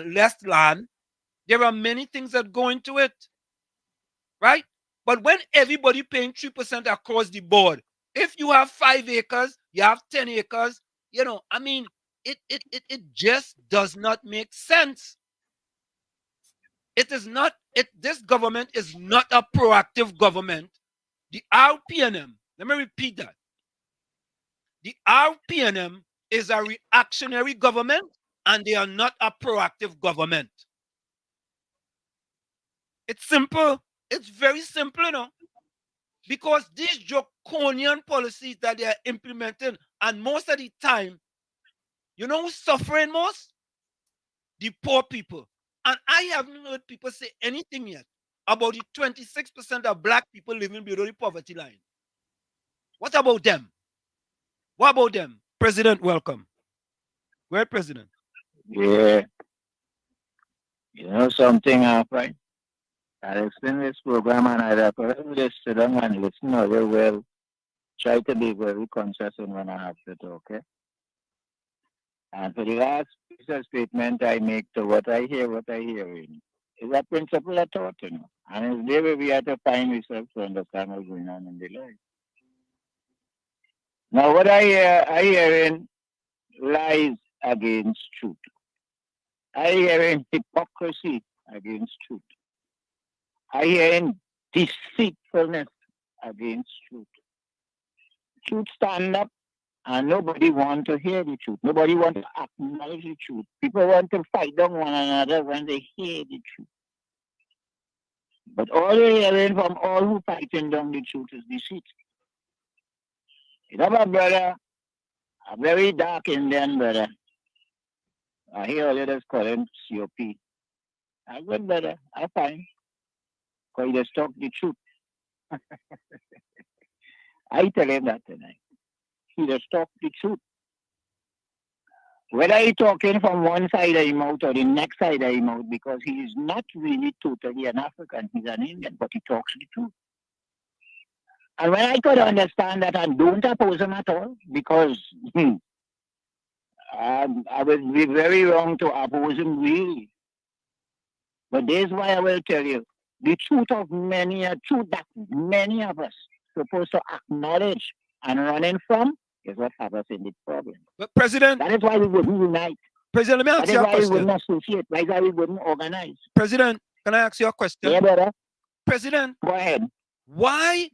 [SPEAKER 2] less land. There are many things that go into it, right? But when everybody paying 3% across the board, if you have 5 acres, you have 10 acres, you know, I mean, it just does not make sense. It is not, this government is not a proactive government. The RPNM, let me repeat that. The RPNM is a reactionary government and they are not a proactive government. It's simple. It's very simple, you know. Because these draconian policies that they are implementing, and most of the time, you know who's suffering most? The poor people. And I haven't heard people say anything yet about the 26% of black people living below the poverty line. What about them? What about them? President, welcome. Where, President?
[SPEAKER 16] Yeah. You know something, right? I explain this program and I recommend this sit down and listen very well. Try to be very consistent when I have to talk, okay? And for the last piece of statement I make to what I hearing is a principle of thought, you know. And it's there where we have to find ourselves to understand what's going on in the life. Now what I hearing lies against truth. I hearing hypocrisy against truth. I hearing deceitfulness against truth. Truth stand up and nobody want to hear the truth. Nobody want to acknowledge the truth. People want to fight down one another when they hear the truth. But all they're hearing from all who fighting down the truth is deceit. You know, my brother, a very dark Indian brother. I hear all others call him COP. I'm good, brother. I'm fine. Because he just talk the truth. I tell him that tonight. He just talk the truth. Whether he talking from one side of his mouth or the next side of his mouth, because he is not really totally an African, he's an Indian, but he talks the truth. And when I could understand that, I don't oppose him at all, because I would be very wrong to oppose him really. But this is why I will tell you, the truth of many, a truth that many of us supposed to acknowledge and running from is what has us in this problem.
[SPEAKER 2] But President,
[SPEAKER 16] that is why we wouldn't unite.
[SPEAKER 2] President, let me ask you a question.
[SPEAKER 16] That is why we wouldn't associate. That is why we wouldn't organize.
[SPEAKER 2] President, can I ask you a question?
[SPEAKER 16] Yeah, brother.
[SPEAKER 2] President,
[SPEAKER 16] go ahead.
[SPEAKER 2] Why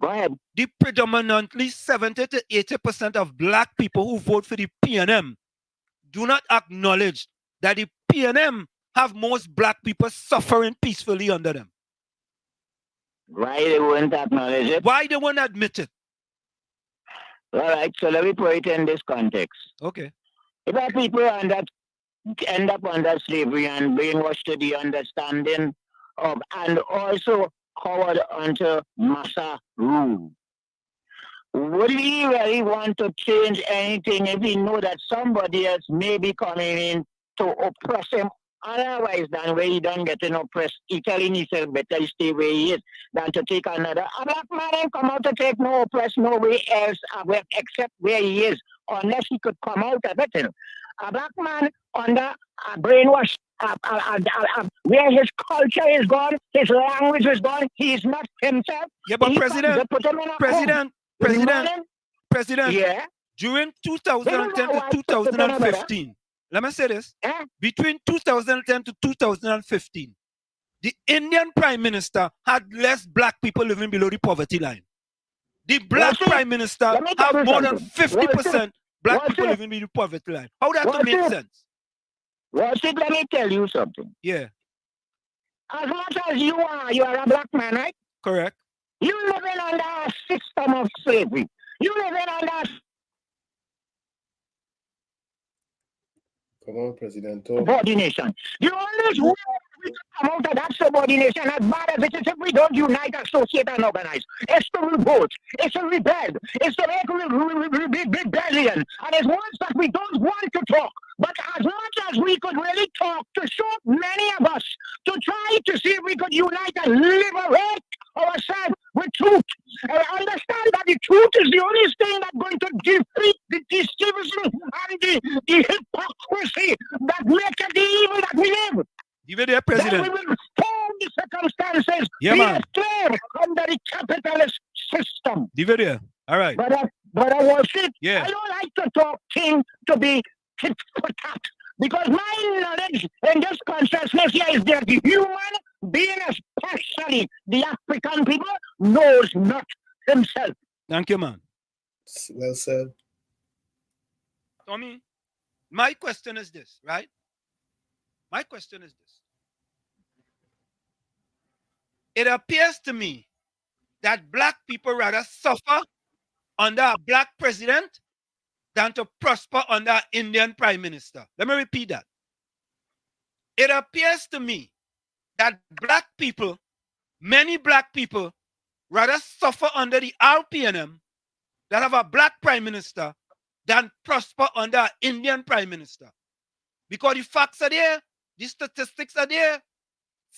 [SPEAKER 2] the predominantly 70 to 80% of black people who vote for the PNM do not acknowledge that the PNM have most black people suffering peacefully under them?
[SPEAKER 16] Why they won't acknowledge it?
[SPEAKER 2] Why they won't admit it?
[SPEAKER 16] All right, so let me put it in this context.
[SPEAKER 2] Okay.
[SPEAKER 16] If our people end up under slavery and brainwashed to the understanding of, and also covered under massa rule, would we really want to change anything if we know that somebody else may be coming in to oppress him otherwise than where he done getting oppressed? He telling himself better stay where he is than to take another. A black man ain't come out to take no oppress nowhere else except where he is, unless he could come out of it. A black man under a brainwash, where his culture is gone, his language is gone, he is not himself.
[SPEAKER 2] Yeah, but President,
[SPEAKER 16] yeah.
[SPEAKER 2] During 2010 to 2015, let me say this, between 2010 to 2015, the Indian Prime Minister had less black people living below the poverty line. The black Prime Minister had more than 50% black people living below the poverty line. How that make sense?
[SPEAKER 16] Let me tell you something.
[SPEAKER 2] Yeah.
[SPEAKER 16] As much as you are a black man, right?
[SPEAKER 2] Correct.
[SPEAKER 16] You living under a system of slavery. You living under
[SPEAKER 3] Come on, President.
[SPEAKER 16] subordination. The only way we can come out of that subordination, as bad as it is, if we don't unite, associate, and organize, it's to revolt, it's to rebel, it's to make rebellion. And it's ones that we don't want to talk,
[SPEAKER 5] But as much as we could really talk to show many of us to try to see if we could unite and liberate ourselves with truth. And understand that the truth is the only thing that's going to defeat the deception and the hypocrisy that makes it the evil that we live.
[SPEAKER 2] Give it there, President.
[SPEAKER 5] That we will reform the circumstances.
[SPEAKER 2] Yeah,
[SPEAKER 5] be
[SPEAKER 2] man.
[SPEAKER 5] clear under the capitalist system.
[SPEAKER 2] Give it there. All right.
[SPEAKER 5] But I worship.
[SPEAKER 2] Yeah.
[SPEAKER 5] I don't like to talk thing to be tit for tat. Because my knowledge in this consciousness here is that the human being, especially the African people, knows not himself.
[SPEAKER 2] Thank you, man.
[SPEAKER 3] Well said.
[SPEAKER 2] Tommy, my question is this, right? My question is this. It appears to me that black people rather suffer under a black president than to prosper under an Indian prime minister. Let me repeat that. It appears to me that black people, many black people, rather suffer under the RPNM that have a black prime minister than prosper under an Indian prime minister. Because the facts are there, the statistics are there.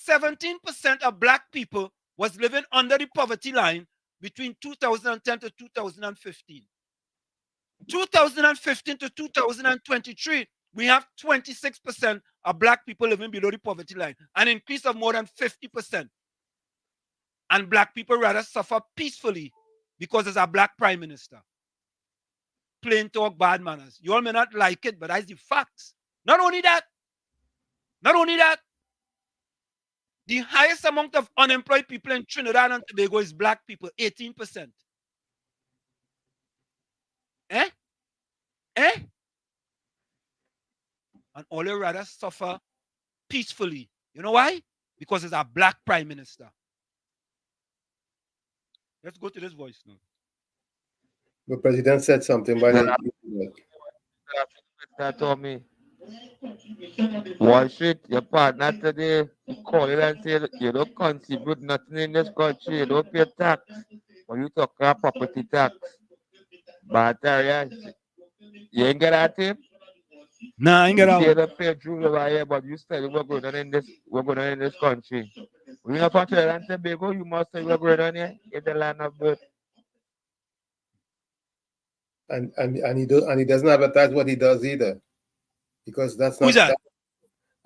[SPEAKER 2] 17% of black people was living under the poverty line between 2010 to 2015. 2015 to 2023, we have 26% of black people living below the poverty line, an increase of more than 50%. And black people rather suffer peacefully because there's a black prime minister. Plain talk, bad manners. You all may not like it, but that's the facts. Not only that, the highest amount of unemployed people in Trinidad and Tobago is black people, 18%. And all they rather suffer peacefully. You know why? Because it's a black prime minister. Let's go to this voice now.
[SPEAKER 3] The president said something, but
[SPEAKER 17] that told me, Wall Street, your partner today call it and say you don't contribute nothing in this country, you don't pay tax. When you talk about property tax, but you ain't get at him?
[SPEAKER 2] Nah, I ain't get out.
[SPEAKER 17] You don't pay Jews over here, but you study what's going on in this country. When you're from Trinidad and Tobago, you must say what's going on here in the land of birth.
[SPEAKER 3] And he doesn't advertise what he does either, because that's not.
[SPEAKER 2] Who's that?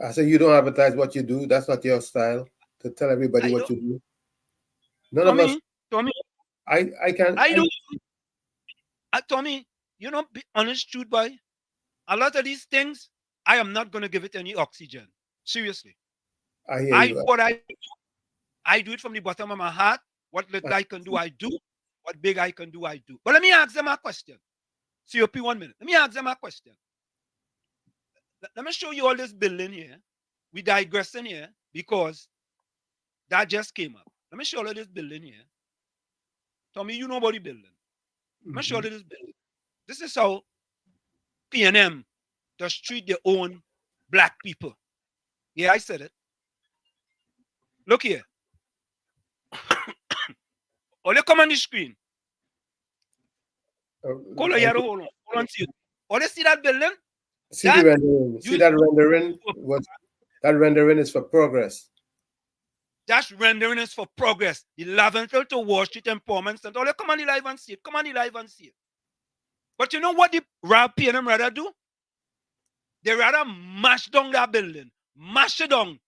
[SPEAKER 3] I say you don't advertise what you do. That's not your style to tell everybody what you do. None of us.
[SPEAKER 2] Tommy,
[SPEAKER 3] I can't.
[SPEAKER 2] I do. Tommy, you know, be honest, truth, boy. A lot of these things, I am not going to give it any oxygen. Seriously.
[SPEAKER 3] I hear you.
[SPEAKER 2] What I do it from the bottom of my heart. What little I can do, I do. What big I can do, I do. But let me ask them a question. COP 1 minute. Let me ask them a question. Let me show you all this building here. We digressing here because that just came up. Let me show you all this building here. Tommy, you know about the building. Let me show you this building. This is how PNM does treat their own black people. Yeah, I said it. Look here. All you come on the screen. Hold on, see it. All you see that building?
[SPEAKER 3] See the rendering. See that rendering? That rendering is for progress.
[SPEAKER 2] That rendering is for progress. The Laventille to Wall Street Empowerment Center. All you come on the live and see it. Come on the live and see it. But you know what the PNM rather do? They rather mash down that building. Mash it down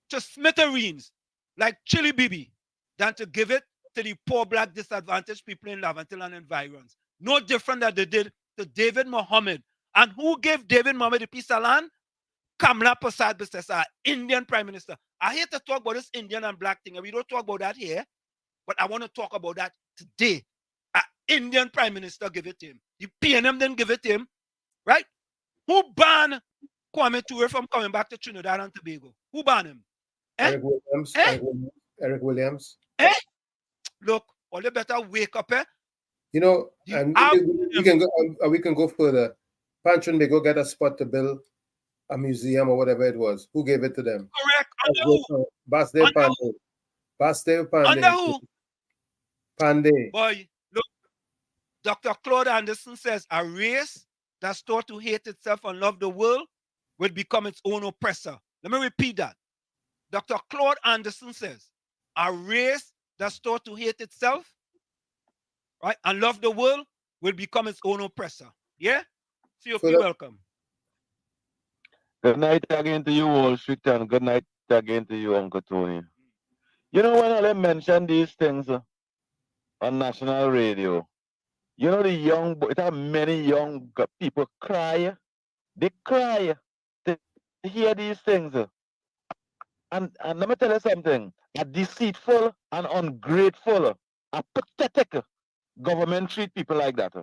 [SPEAKER 2] to smithereens like Chili Bibi than to give it to the poor black disadvantaged people in Laventille and environs. No different than they did to David Mohammed. And who gave David Mohammed a piece of land? Kamla Prasad Bisesa, Indian Prime Minister. I hate to talk about this Indian and black thing, and we don't talk about that here, but I want to talk about that today. An Indian Prime Minister give it to him. The PNM didn't give it to him, right? Who banned Kwame Ture from coming back to Trinidad and Tobago? Who banned him?
[SPEAKER 3] Eric Williams. Eric Williams.
[SPEAKER 2] Look, all you better wake up,
[SPEAKER 3] You know, and we can go further. Pantron may go get a spot to build a museum or whatever it was. Who gave it to them?
[SPEAKER 2] Correct. Under who?
[SPEAKER 3] Basdeo Pandey. Basdeo Pandey.
[SPEAKER 2] Under who?
[SPEAKER 3] Pandey.
[SPEAKER 2] Boy, look, Dr. Claude Anderson says a race that's taught to hate itself and love the world will become its own oppressor. Let me repeat that. Dr. Claude Anderson says, a race that's taught to hate itself, right, and love the world will become its own oppressor. Yeah? COP, welcome.
[SPEAKER 7] Good night again to you, Wall Street, and good night again to you, Uncle Tony. You know, when I mention these things on national radio, you know, many young people cry. They cry to hear these things. And let me tell you something. A deceitful and ungrateful, a pathetic government treat people like that.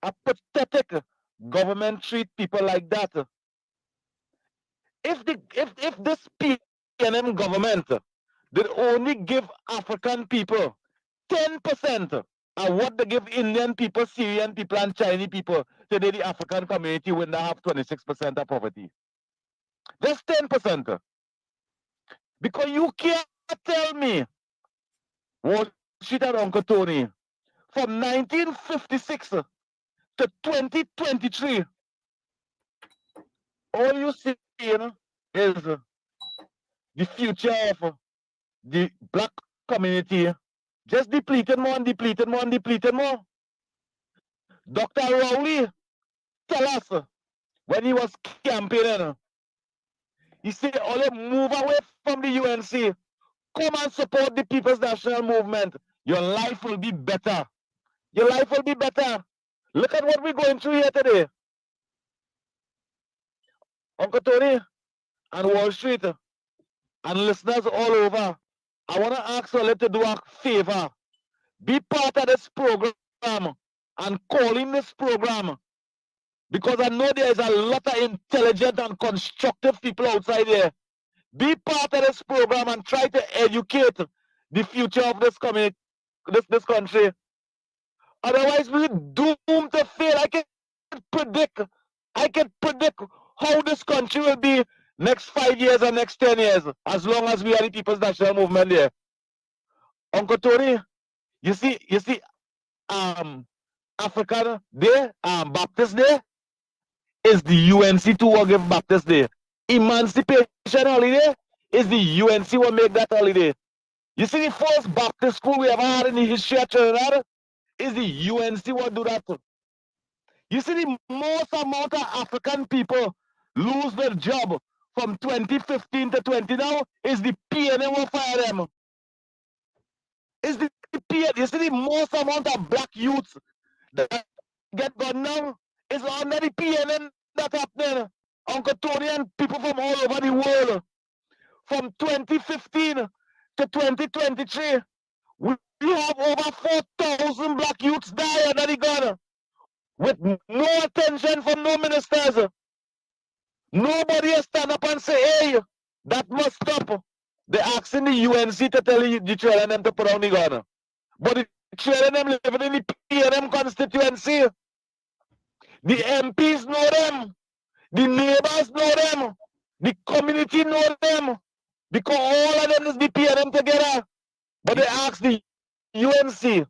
[SPEAKER 7] A pathetic government treat people like that. If this PNM government did only give African people 10% of what they give Indian people, Syrian people, and Chinese people, today the African community will now have 26% of poverty. Just 10%. Because you can't tell me, Wall Street and Uncle Tony, from 1956 to 2023, all you see is the future of the black community just depleted more and depleted more and depleted more. Dr. Rowley tell us when he was campaigning, he said, "Only move away from the UNC. Come and support the People's National Movement. Your life will be better. Your life will be better." Look at what we're going through here today. Uncle Tony and Wall Street and listeners all over, I want to ask you to do a favor. Be part of this program and call in this program, because I know there is a lot of intelligent and constructive people outside there. Be part of this program and try to educate the future of this community, this country. Otherwise, we're doomed to fail. I can predict how this country will be next 5 years and next 10 years, as long as we are the People's National Movement there. Uncle Tony, you see, African Day, Baptist Day, is the UNC to give Baptist Day. Emancipation holiday is the UNC who make that holiday. You see, the first Baptist school we ever had in the history of Trinidad is the UNC who do that. You see, the most amount of African people lose their job from 2015 to 20 now is the PNM who fire them. Is the PNM. You see, the most amount of black youths that get gone now is under the PNM that happening. Uncle Tony and people from all over the world. From 2015 to 2023, we have over 4,000 black youths die under the gun with no attention from no ministers. Nobody has stand up and say, "Hey, that must stop." They're asking the UNC to tell the children them to put down the gun. But the children them living in the PNM constituency, the MPs know them, the neighbors know them, the community know them, because all of them is the PNM together. But they ask the UNC.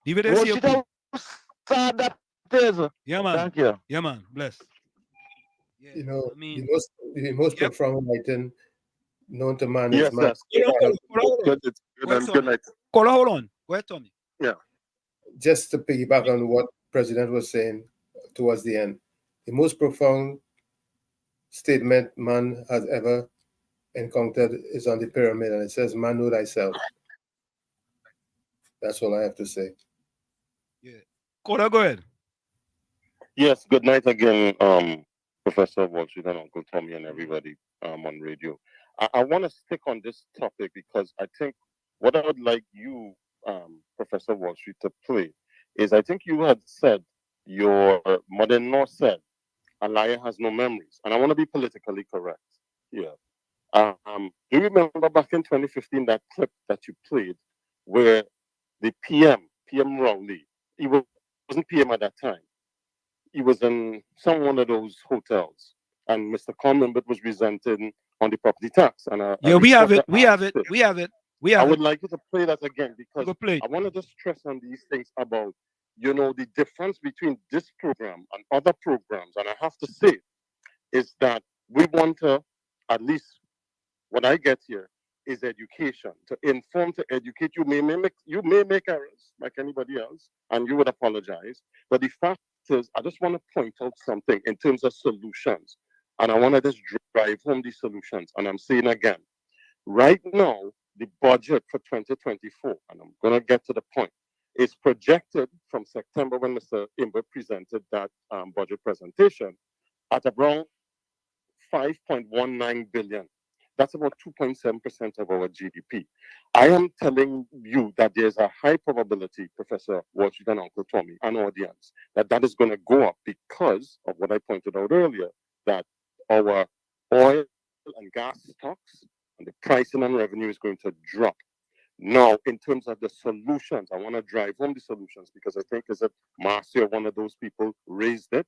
[SPEAKER 7] What sad that is.
[SPEAKER 2] Yeah, man.
[SPEAKER 7] Thank you.
[SPEAKER 2] Yeah, man. Bless.
[SPEAKER 3] You know, the most profound item known to man
[SPEAKER 6] Yes,
[SPEAKER 3] is man.
[SPEAKER 6] Good night.
[SPEAKER 2] Hold on. Go ahead, Tommy.
[SPEAKER 6] Yeah.
[SPEAKER 3] Just to piggyback on what President was saying towards the end, the most profound statement man has ever encountered is on the pyramid, and it says, "Man, know thyself." That's all I have to say.
[SPEAKER 2] Yeah. Kola, go ahead.
[SPEAKER 6] Yes, good night again, Professor Wall Street and Uncle Tommy and everybody on radio. I want to stick on this topic because I think what I would like you, Professor Wall Street, to play is, I think you had said, your mother-in-law said, "A liar has no memories." And I want to be politically correct here. Do you remember back in 2015 that clip that you played where the PM Rowley, he wasn't PM at that time. He was in one of those hotels, and Mr. Conlambert was presenting on the property tax. And
[SPEAKER 2] we have it.
[SPEAKER 6] I would like you to play that again, because I want to just stress on these things about the difference between this program and other programs, and I have to say, is that we want to, at least what I get here, is education, to inform, to educate. You may make errors like anybody else, and you would apologize. But the fact is, I just want to point out something in terms of solutions, and I want to just drive home these solutions. And I'm saying again, right now, the budget for 2024, and I'm going to get to the point, is projected from September when Mr. Imber presented that budget presentation at around 5.19 billion. That's about 2.7% of our GDP. I am telling you that there's a high probability, Professor Wall Street and Uncle Tommy, and audience, that is going to go up because of what I pointed out earlier, that our oil and gas stocks and the pricing and revenue is going to drop. Now, in terms of the solutions, I want to drive home the solutions because I think is that Marcia, one of those people, raised it.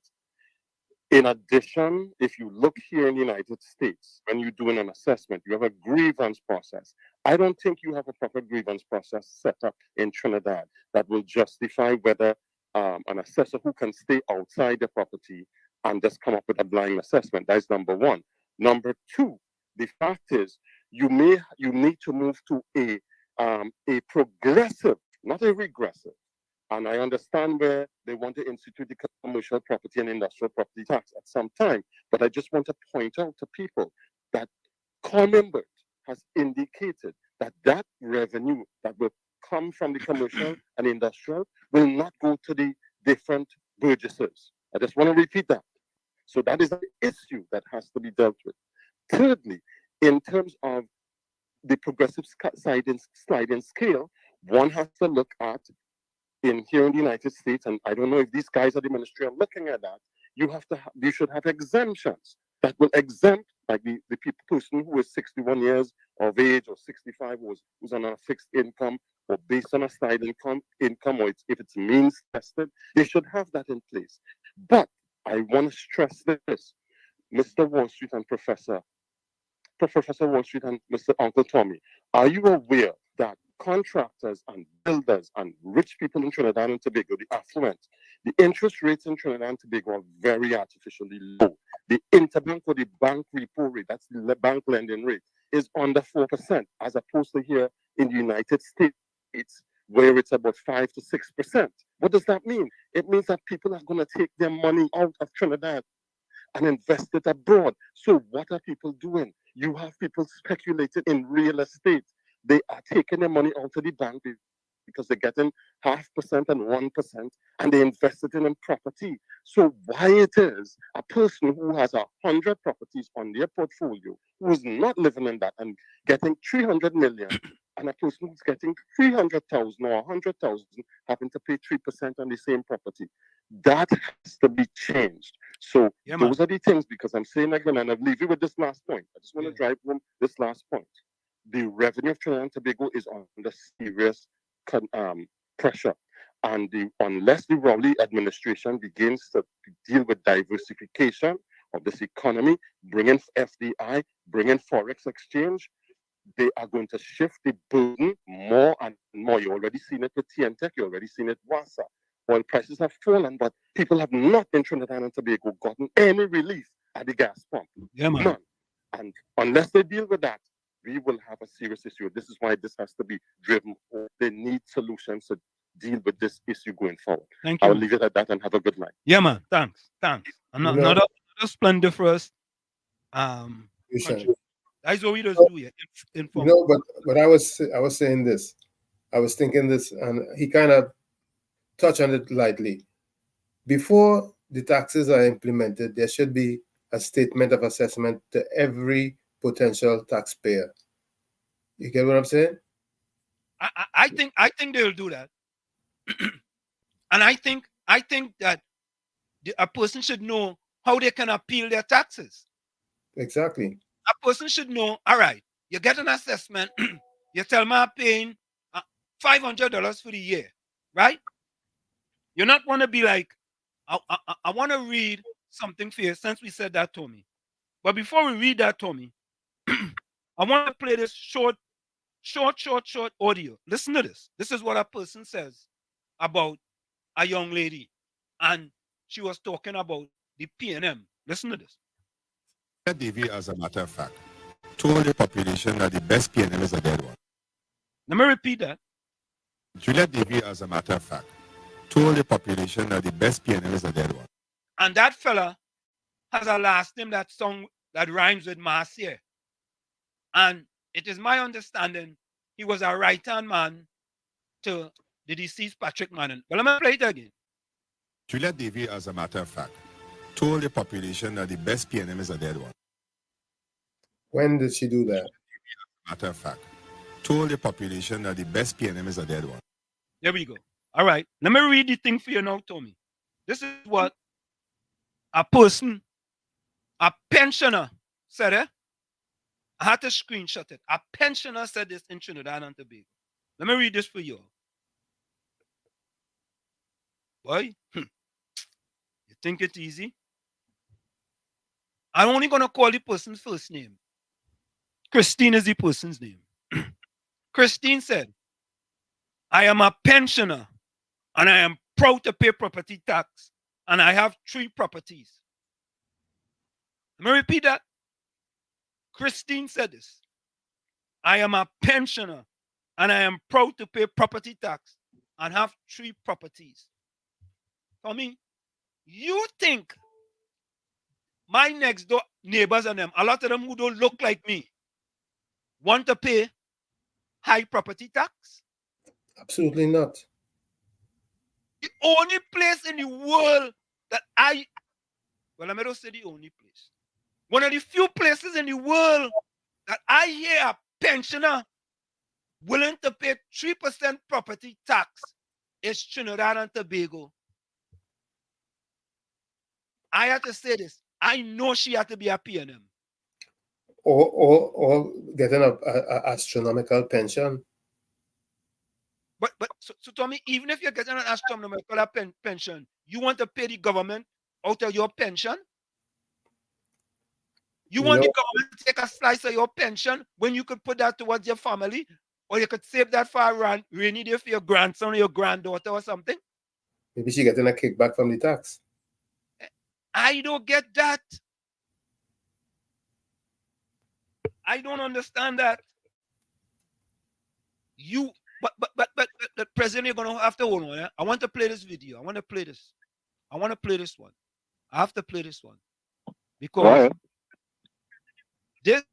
[SPEAKER 6] In addition, if you look here in the United States, when you're doing an assessment, you have a grievance process. I don't think you have a proper grievance process set up in Trinidad that will justify whether an assessor who can stay outside the property and just come up with a blind assessment. That's number one. Number two, the fact is you need to move to a progressive, not a regressive. And I understand where they want to institute the commercial property and industrial property tax at some time. But I just want to point out to people that Cornenberg has indicated that that revenue that will come from the commercial and industrial will not go to the different burgesses. I just want to repeat that. So that is an issue that has to be dealt with. Thirdly, in terms of the progressive sliding scale, one has to look at here in the United States, and I don't know if these guys at the ministry are looking at that. You should have exemptions that will exempt, like the person who is 61 years of age or 65 who's on a fixed income or based on a side income, or if it's means tested, they should have that in place. But I want to stress this, Mr. Wall Street and Professor Wall Street and Mr. Uncle Tommy, are you aware that contractors and builders and rich people in Trinidad and Tobago, the affluent, the interest rates in Trinidad and Tobago are very artificially low. The interbank or the bank repo rate, that's the bank lending rate, is under 4%, as opposed to here in the United States, where it's about 5 to 6%. What does that mean? It means that people are going to take their money out of Trinidad and invest it abroad. So what are people doing? You have people speculating in real estate. They are taking their money out of the bank because they're getting 0.5% and 1%, and they invest it in property. So why it is a person who has 100 properties on their portfolio, who is not living in that and getting 300 million, and a person who's getting 300,000 or 100,000 having to pay 3% on the same property. That has to be changed. So those are the things, because I'm saying again, and I'll leave you with this last point. I just want to drive home this last point. The revenue of Trinidad and Tobago is under serious pressure. And unless the Rowley administration begins to deal with diversification of this economy, bring in FDI, bring in Forex exchange, they are going to shift the burden more and more. You already seen it with TNTech, you already seen it with WASA. Oil prices have fallen, but people have not in Trinidad and Tobago gotten any relief at the gas pump. None. And unless they deal with that, we will have a serious issue. This is why this has to be driven. They need solutions to deal with this issue going forward.
[SPEAKER 2] Thank you.
[SPEAKER 6] I'll leave it at that and have a good night.
[SPEAKER 2] Yeah, man. Thanks. Another splendiferous. That's what we just do here.
[SPEAKER 3] But I was saying this. I was thinking this, and he kind of touched on it lightly. Before the taxes are implemented, there should be a statement of assessment to every potential taxpayer. You get what I'm saying?
[SPEAKER 2] I think they'll do that. And I think that a person should know how they can appeal their taxes.
[SPEAKER 3] Exactly.
[SPEAKER 2] A person should know, all right, you get an assessment, you tell me I'm paying $500 for the year, right? You're not want to be like, I want to read something for you, since we said that, Tommy. But before we read that, Tommy, I want to play this short audio. Listen to this. This is what a person says about a young lady, and she was talking about the PNM. Listen to this.
[SPEAKER 6] Davy, as a matter of fact, told the population that the best PNM is a dead one.
[SPEAKER 2] Let me repeat that.
[SPEAKER 6] Juliet Davy, as a matter of fact, told the population that the best PNM is a dead one.
[SPEAKER 2] And that fella has a last name that song that rhymes with Marcia. And it is my understanding he was a right-hand man to the deceased Patrick Manning. But let me play it again.
[SPEAKER 6] Juliet Davy, as a matter of fact, told the population that the best PNM is a dead one.
[SPEAKER 3] When did she do that?
[SPEAKER 6] Matter of fact, told the population that the best PNM is a dead one.
[SPEAKER 2] There we go. All right. Let me read the thing for you now, Tommy. This is what a person, a pensioner said. I had to screenshot it. A pensioner said this in Trinidad and Tobago. Let me read this for you. Boy, you think it's easy? I'm only going to call the person's first name. Christine is the person's name. Christine said, I am a pensioner and I am proud to pay property tax and I have 3 properties. Let me repeat that. Christine said this. I am a pensioner and I am proud to pay property tax and have 3 properties. For me, you think my next door neighbors and them, a lot of them who don't look like me, want to pay high property tax?
[SPEAKER 3] Absolutely not.
[SPEAKER 2] The only place in the world that I'm not going to say the only place. One of the few places in the world that I hear a pensioner willing to pay 3% property tax is Trinidad and Tobago. I have to say this. I know she had to be a PNM.
[SPEAKER 3] Or getting a astronomical pension.
[SPEAKER 2] But so Tommy, even if you're getting an astronomical pension, you want to pay the government out of your pension? You want the government to take a slice of your pension when you could put that towards your family? Or you could save that for a rainy day for your grandson or your granddaughter or something?
[SPEAKER 3] Maybe she's getting a kickback from the tax.
[SPEAKER 2] I don't get that. I don't understand that. But the president, you're gonna have to hold on. Yeah? I want to play this video. I want to play this. I want to play this one. I have to play this one because this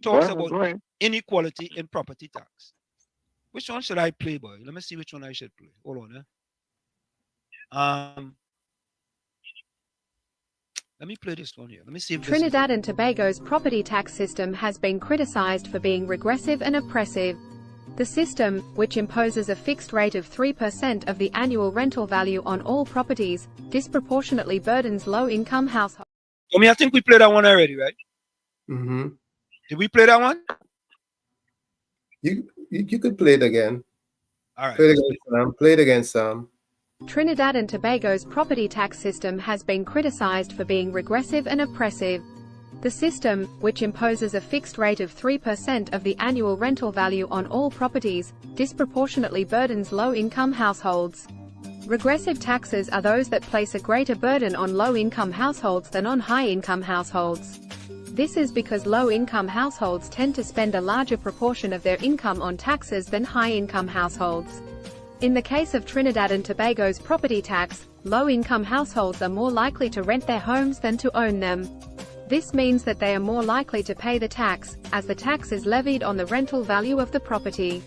[SPEAKER 2] talks about inequality in property tax. Which one should I play, boy? Let me see which one I should play. Hold on. Let me play this one here. Let me see if
[SPEAKER 20] Trinidad and Tobago's property tax system has been criticized for being regressive and oppressive. The system, which imposes a fixed rate of 3% of the annual rental value on all properties, disproportionately burdens low-income households.
[SPEAKER 2] I think we played that one already, right?
[SPEAKER 3] Mm-hmm.
[SPEAKER 2] Did we play that one?
[SPEAKER 3] You could play it again.
[SPEAKER 2] All right.
[SPEAKER 3] Play it again, Sam.
[SPEAKER 20] Trinidad and Tobago's property tax system has been criticized for being regressive and oppressive. The system, which imposes a fixed rate of 3% of the annual rental value on all properties, disproportionately burdens low-income households. Regressive taxes are those that place a greater burden on low-income households than on high-income households. This is because low-income households tend to spend a larger proportion of their income on taxes than high-income households. In the case of Trinidad and Tobago's property tax, low-income households are more likely to rent their homes than to own them. This means that they are more likely to pay the tax, as the tax is levied on the rental value of the property.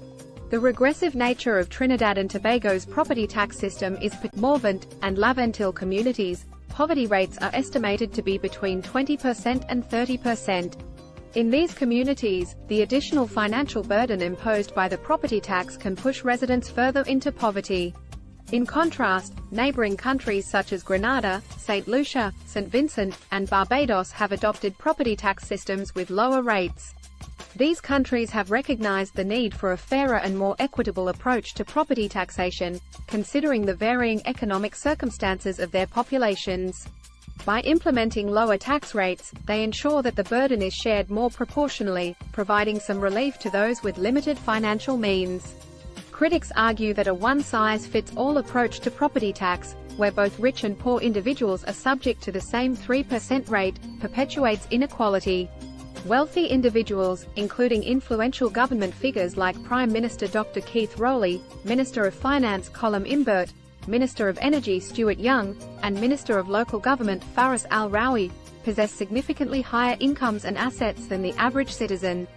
[SPEAKER 20] The regressive nature of Trinidad and Tobago's property tax system is Morvant and Laventil communities. Poverty rates are estimated to be between 20% and 30%. In these communities, the additional financial burden imposed by the property tax can push residents further into poverty. In contrast, neighboring countries such as Grenada, St. Lucia, St. Vincent, and Barbados have adopted property tax systems with lower rates. These countries have recognized the need for a fairer and more equitable approach to property taxation, considering the varying economic circumstances of their populations. By implementing lower tax rates, they ensure that the burden is shared more proportionally, providing some relief to those with limited financial means. Critics argue that a one-size-fits-all approach to property tax, where both rich and poor individuals are subject to the same 3% rate, perpetuates inequality. Wealthy individuals, including influential government figures like Prime Minister Dr. Keith Rowley, Minister of Finance Colm Imbert, Minister of Energy Stuart Young, and Minister of Local Government Faris Al-Rawi, possess significantly higher incomes and assets than the average citizen.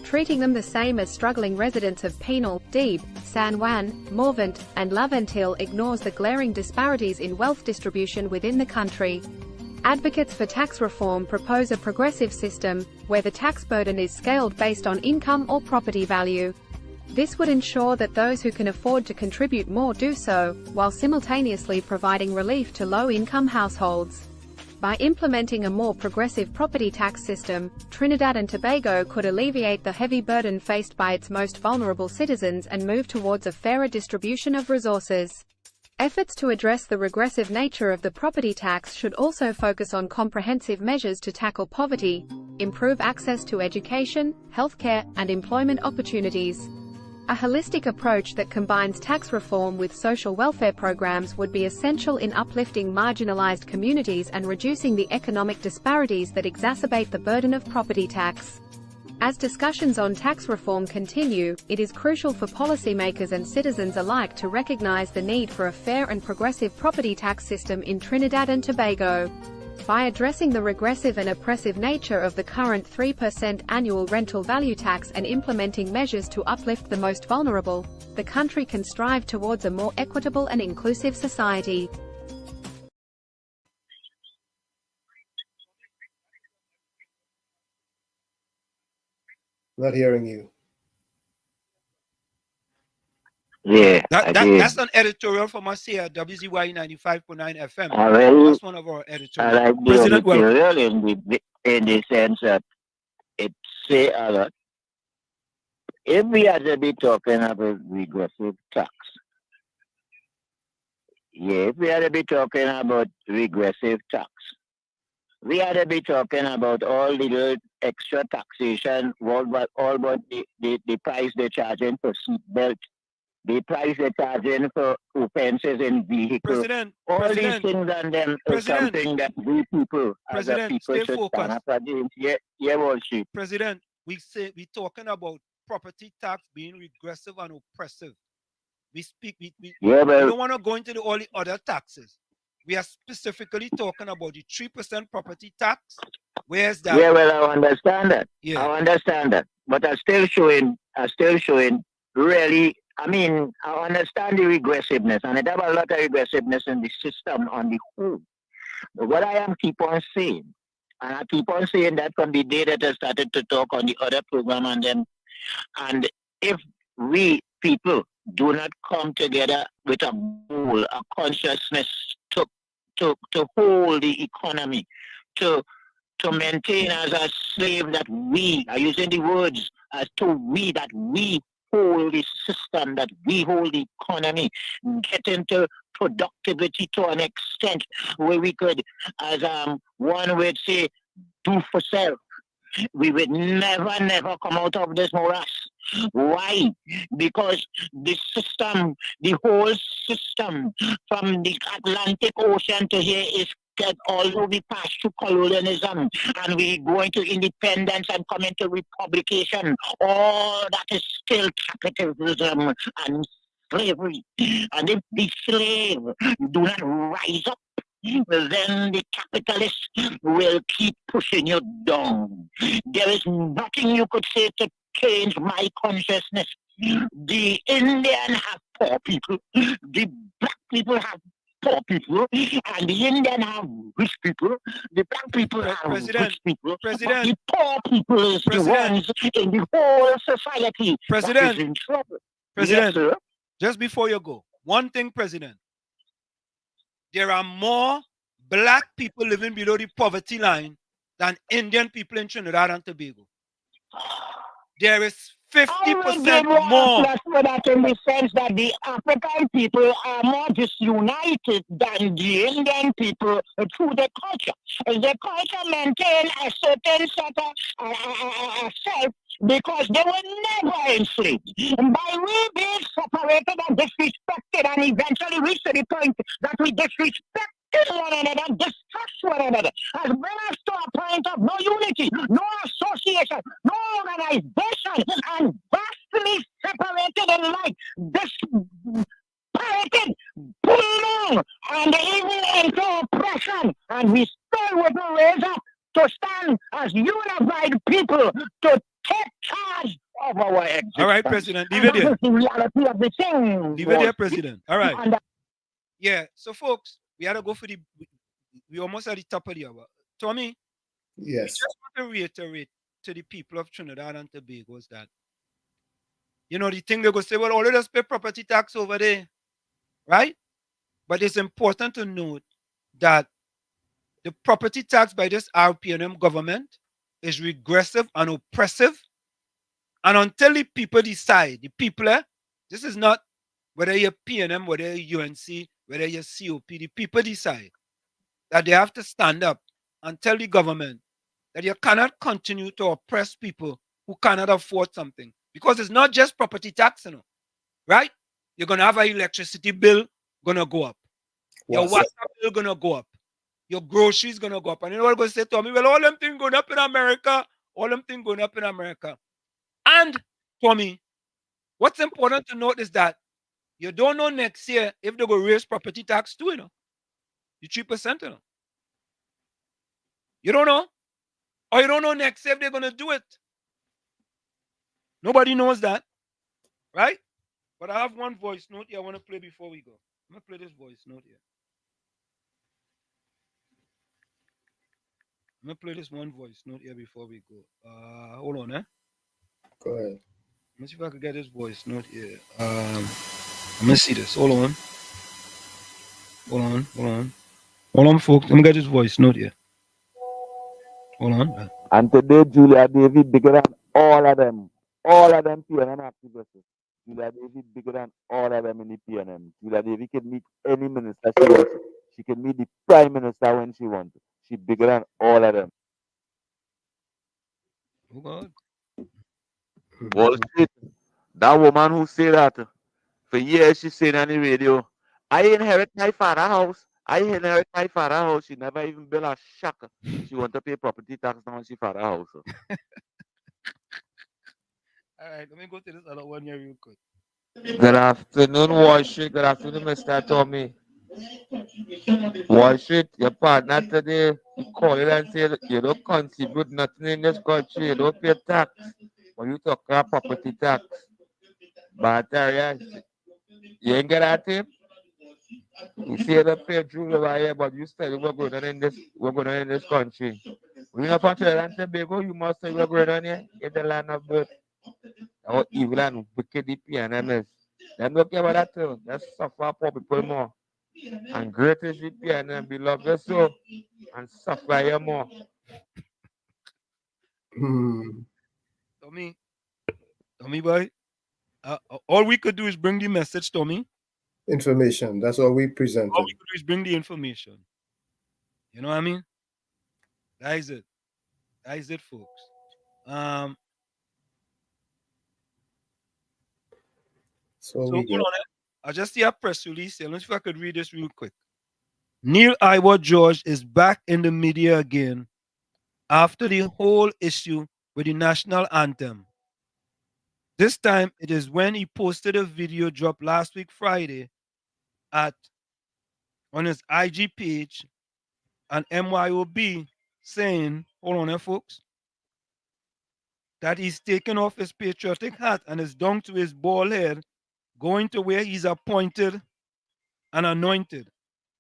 [SPEAKER 20] Treating them the same as struggling residents of Penal, Deeb, San Juan, Morvant, and Laventille ignores the glaring disparities in wealth distribution within the country. Advocates for tax reform propose a progressive system, where the tax burden is scaled based on income or property value. This would ensure that those who can afford to contribute more do so, while simultaneously providing relief to low-income households. By implementing a more progressive property tax system, Trinidad and Tobago could alleviate the heavy burden faced by its most vulnerable citizens and move towards a fairer distribution of resources. Efforts to address the regressive nature of the property tax should also focus on comprehensive measures to tackle poverty, improve access to education, healthcare, and employment opportunities. A holistic approach that combines tax reform with social welfare programs would be essential in uplifting marginalized communities and reducing the economic disparities that exacerbate the burden of property tax. As discussions on tax reform continue, it is crucial for policymakers and citizens alike to recognize the need for a fair and progressive property tax system in Trinidad and Tobago. By addressing the regressive and oppressive nature of the current 3% annual rental value tax and implementing measures to uplift the most vulnerable, the country can strive towards a more equitable and inclusive society.
[SPEAKER 3] Not hearing you.
[SPEAKER 16] Yeah,
[SPEAKER 2] that's an editorial from us here at WZY 95.9 FM.
[SPEAKER 16] Well,
[SPEAKER 2] That's one of our editorials.
[SPEAKER 16] I like the
[SPEAKER 2] President,
[SPEAKER 16] editorial in the sense that it say a lot. If we had to be talking about regressive tax, if we had to be talking about regressive tax, we had to be talking about all the extra taxation, all about the price they're charging for seatbelt, the price they're charging for offenses in vehicles. All these things and then is something that we people as a people should stand up against. Yeah, Wall Street.
[SPEAKER 2] President, we talking about property tax being regressive and oppressive. We don't want to go into all the other taxes. We are specifically talking about the 3% property tax. Where's that?
[SPEAKER 16] Yeah, well, I understand that.
[SPEAKER 2] Yeah.
[SPEAKER 16] I understand that. But I'm still showing really, I mean, I understand the regressiveness, and it have a lot of regressiveness in the system on the whole. But what I am keep on saying, and I keep on saying that from the day that I started to talk on the other program, and if we people do not come together with a goal, a consciousness to hold the economy, to maintain as a slave that we are using the words as to we that we hold the system, that we hold the economy, get into productivity to an extent where we could, as one would say, do for self. We would never come out of this morass. Why? Because the system, the whole system from the Atlantic Ocean to here is that although we pass through colonialism and we go into independence and come into republication, all that is still capitalism and slavery. And if the slave do not rise up, then the capitalists will keep pushing you down. There is nothing you could say to change my consciousness. The Indian have poor people, the black people have poor people, and the Indian have rich people, the black people have rich people, but the poor people is the ones in the whole society that is in trouble.
[SPEAKER 2] President,
[SPEAKER 16] yes,
[SPEAKER 2] just before you go, one thing, President, there are more black people living below the poverty line than Indian people in Trinidad and Tobago. There is 50% more.
[SPEAKER 5] For that in the sense that the African people are more disunited than the Indian people through their culture. The culture maintain a certain sort of self because they were never enslaved. And by we being separated and disrespected and eventually reach to the point that we disrespect one another, distrust one another, has brought us to a point of no unity, no association, no organization, and vastly separated in life, dispirited, pulled and even into oppression, and we still wouldn't raise up to stand as unified people to take charge of our existence.
[SPEAKER 2] All right, President, leave
[SPEAKER 5] And
[SPEAKER 2] it
[SPEAKER 5] that
[SPEAKER 2] there.
[SPEAKER 5] is the reality of the thing.
[SPEAKER 2] Leave it there, President. All right.
[SPEAKER 5] And
[SPEAKER 2] Yeah, so folks, we had to go for we almost at the top of the hour. Tommy, we
[SPEAKER 3] Yes.
[SPEAKER 2] just want to reiterate to the people of Trinidad and Tobago is that, you know, the thing they go say, well, all of us pay property tax over there, right? But it's important to note that the property tax by this RPNM government is regressive and oppressive. And until the people decide, the people, this is not whether you're PNM, whether you're UNC, whether you're COP, the people decide that they have to stand up and tell the government that you cannot continue to oppress people who cannot afford something. Because it's not just property tax, you know, right? You're going to have an electricity bill going to go up. Your water bill going to go up. Your groceries going to go up. And you know what I'm going to say to me? Well, all them things going up in America. All them things going up in America. And, Tommy, what's important to note is that you don't know next year if they're going to raise property tax too, you know. The 3%, you know. You don't know. Or you don't know next year if they're going to do it. Nobody knows that. Right? But I have one voice note here I want to play before we go. I'm going to play this voice note here. I'm going to play this one voice note here before we go. Hold on,
[SPEAKER 3] Go ahead.
[SPEAKER 2] Let me see if I can get this voice note here. Let me see this. Hold on. Hold on, folks. Let me get this voice note here. Hold on.
[SPEAKER 7] And today, Julia David bigger than all of them. All of them PNM activists. Julia David bigger than all of them in the PNM. Julia David can meet any minister she wants. She can meet the prime minister when she wants. She bigger than all of them.
[SPEAKER 2] Oh, God.
[SPEAKER 7] Wall Street. That woman who say that, for years she said on the radio, I inherit my father's house. I inherit my father's house. She never even built a shack. She want to pay property tax now on she father's house.
[SPEAKER 2] All right, let me go to this other one here real quick.
[SPEAKER 17] Good afternoon, Wall Street. Good afternoon, Mr. Tommy. Wall Street, your partner today, he called it and said you don't contribute nothing in this country. You don't pay tax. When you talk about property tax. But you ain't get that him? You see the pay Drew over here, but you study what's going on in this country. When you're from Trinidad and Tobago, you must say what's going on here in the land of birth. How evil and wicked the PNM is. Them don't care about that too. Let's suffer poor people more. And great is the PNM, beloved so, and suffer here more.
[SPEAKER 2] Tommy boy, all we could do is bring the message, Tommy.
[SPEAKER 3] Information. That's all we presented.
[SPEAKER 2] All we could do is bring the information. You know what I mean? That is it. That is it, folks.
[SPEAKER 3] So
[SPEAKER 2] hold
[SPEAKER 3] we
[SPEAKER 2] on.
[SPEAKER 3] get.
[SPEAKER 2] I just see a press release here. Let's see if I could read this real quick. Neil Iwer George is back in the media again after the whole issue with the national anthem. This time, it is when he posted a video dropped last week Friday on his IG page and MYOB saying, hold on there, folks, that he's taken off his patriotic hat and is down to his bald head, going to where he's appointed and anointed.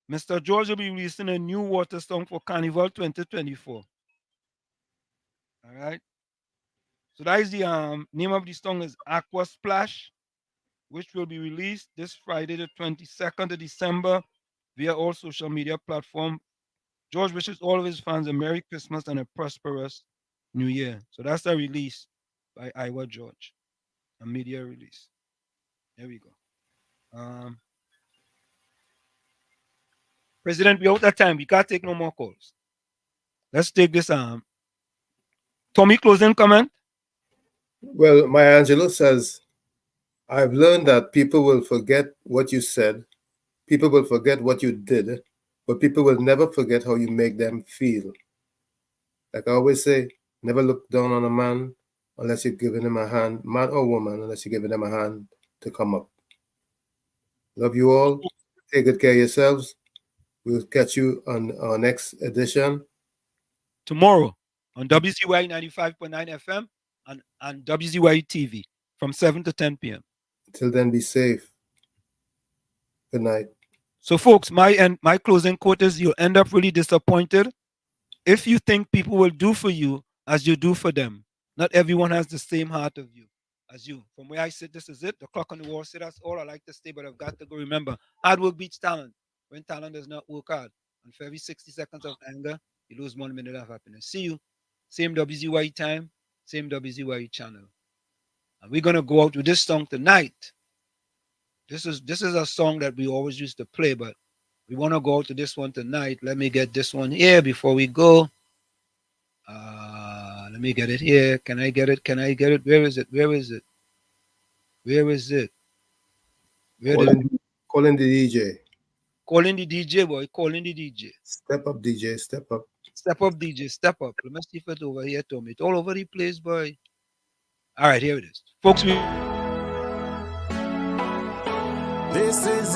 [SPEAKER 2] Mr. George will be releasing a new water song for Carnival 2024. All right. So that is the name of the song is Aqua Splash, which will be released this Friday, the 22nd of December, via all social media platforms. George wishes all of his fans a Merry Christmas and a prosperous New Year. So that's a release by Iwer George, a media release. There we go. President, we're out of time. We can't take no more calls. Let's take this. Tommy, closing comment?
[SPEAKER 3] Well, Maya Angelou says, I've learned that people will forget what you said, people will forget what you did, but people will never forget how you make them feel. Like I always say, never look down on a man unless you're giving him a hand, man or woman, unless you're giving them a hand to come up. Love you all. Take good care of yourselves. We'll catch you on our next edition.
[SPEAKER 2] Tomorrow on WZY 95.9 FM and WZY TV from 7 to 10 p.m.
[SPEAKER 3] Till then, be safe. Good night.
[SPEAKER 2] So, folks, my closing quote is: you'll end up really disappointed if you think people will do for you as you do for them. Not everyone has the same heart of you as you. From where I sit, this is it. The clock on the wall. So that's all I like to say, but I've got to go. Remember, hard work beats talent. When talent does not work hard, and for every 60 seconds of anger, you lose 1 minute of happiness. See you. Same WZY time, same WZY channel. And we're gonna go out with this song tonight. This is a song that we always used to play, but we want to go out to this one tonight. Let me get this one here before we go. Let me get it here. Can I get it? Can I get it? Where is it? Where is it? Where is it?
[SPEAKER 3] Calling the DJ.
[SPEAKER 2] Calling the DJ, boy. Calling the DJ.
[SPEAKER 3] Step up, DJ. Step up.
[SPEAKER 2] Step up, DJ. Step up. Let me see if it's over here, Tommy. It's all over the place, boy. All right, here it is. Folks,
[SPEAKER 21] This is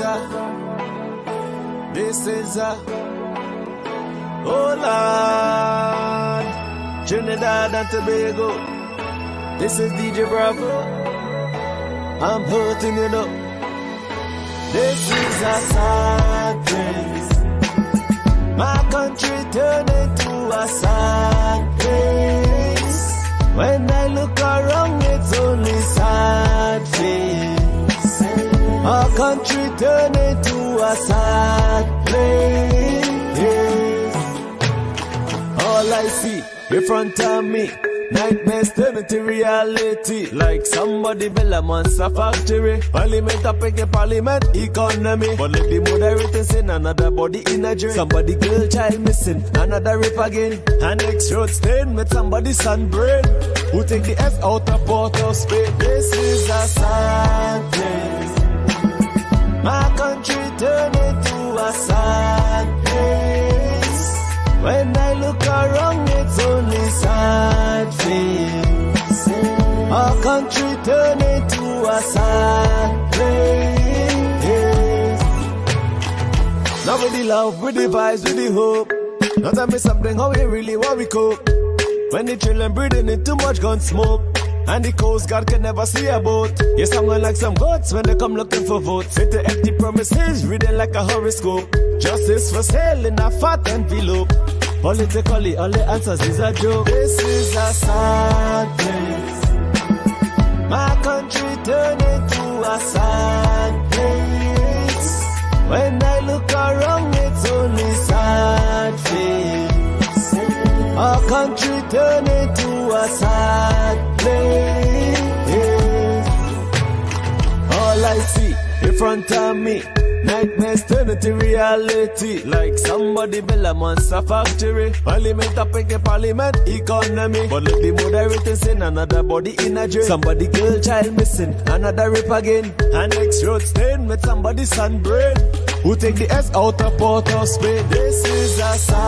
[SPEAKER 21] oh Lord, Trinidad and Tobago. This is DJ Bravo. I'm hurting you know. This is a sad place. My country turned into a sad place. When I look around, it's only sad face. Our country turned into a sad place. All I see in front of me, nightmares turn into reality. Like somebody build a monster factory. Parliament up against parliament economy. But let the moderators in another body in a dream. Somebody girl child missing, another rape again. An ex road stain with somebody's son brain. Who take the S out of Port of Spain. This is a sad place. My country turned into a sad place. When I look around, it's only sad face. Our country turned into a sad place. Now with the love, with the vibes, with the hope. Now tell me something, how we really want we cope. When the children breathing in too much gun smoke. And the Coast Guard can never see a boat. Yes, I'm like some goats when they come looking for votes. Fit the empty promises, reading like a horoscope. Justice for sale in a fat envelope. Politically, all the answers is a joke. This is a sad place. My country turned into a sad place. When I look around, it's only sad face. Our country turned into a sad place. All I see in front of me, nightmares turn into reality. Like somebody build a monster factory. Parliament up against parliament economy. But let the moderators in another body in a dream. Somebody girl child missing, another rape again. An ex road stain with somebody's son brain. Who take the S out of Port of Spain. This is a sad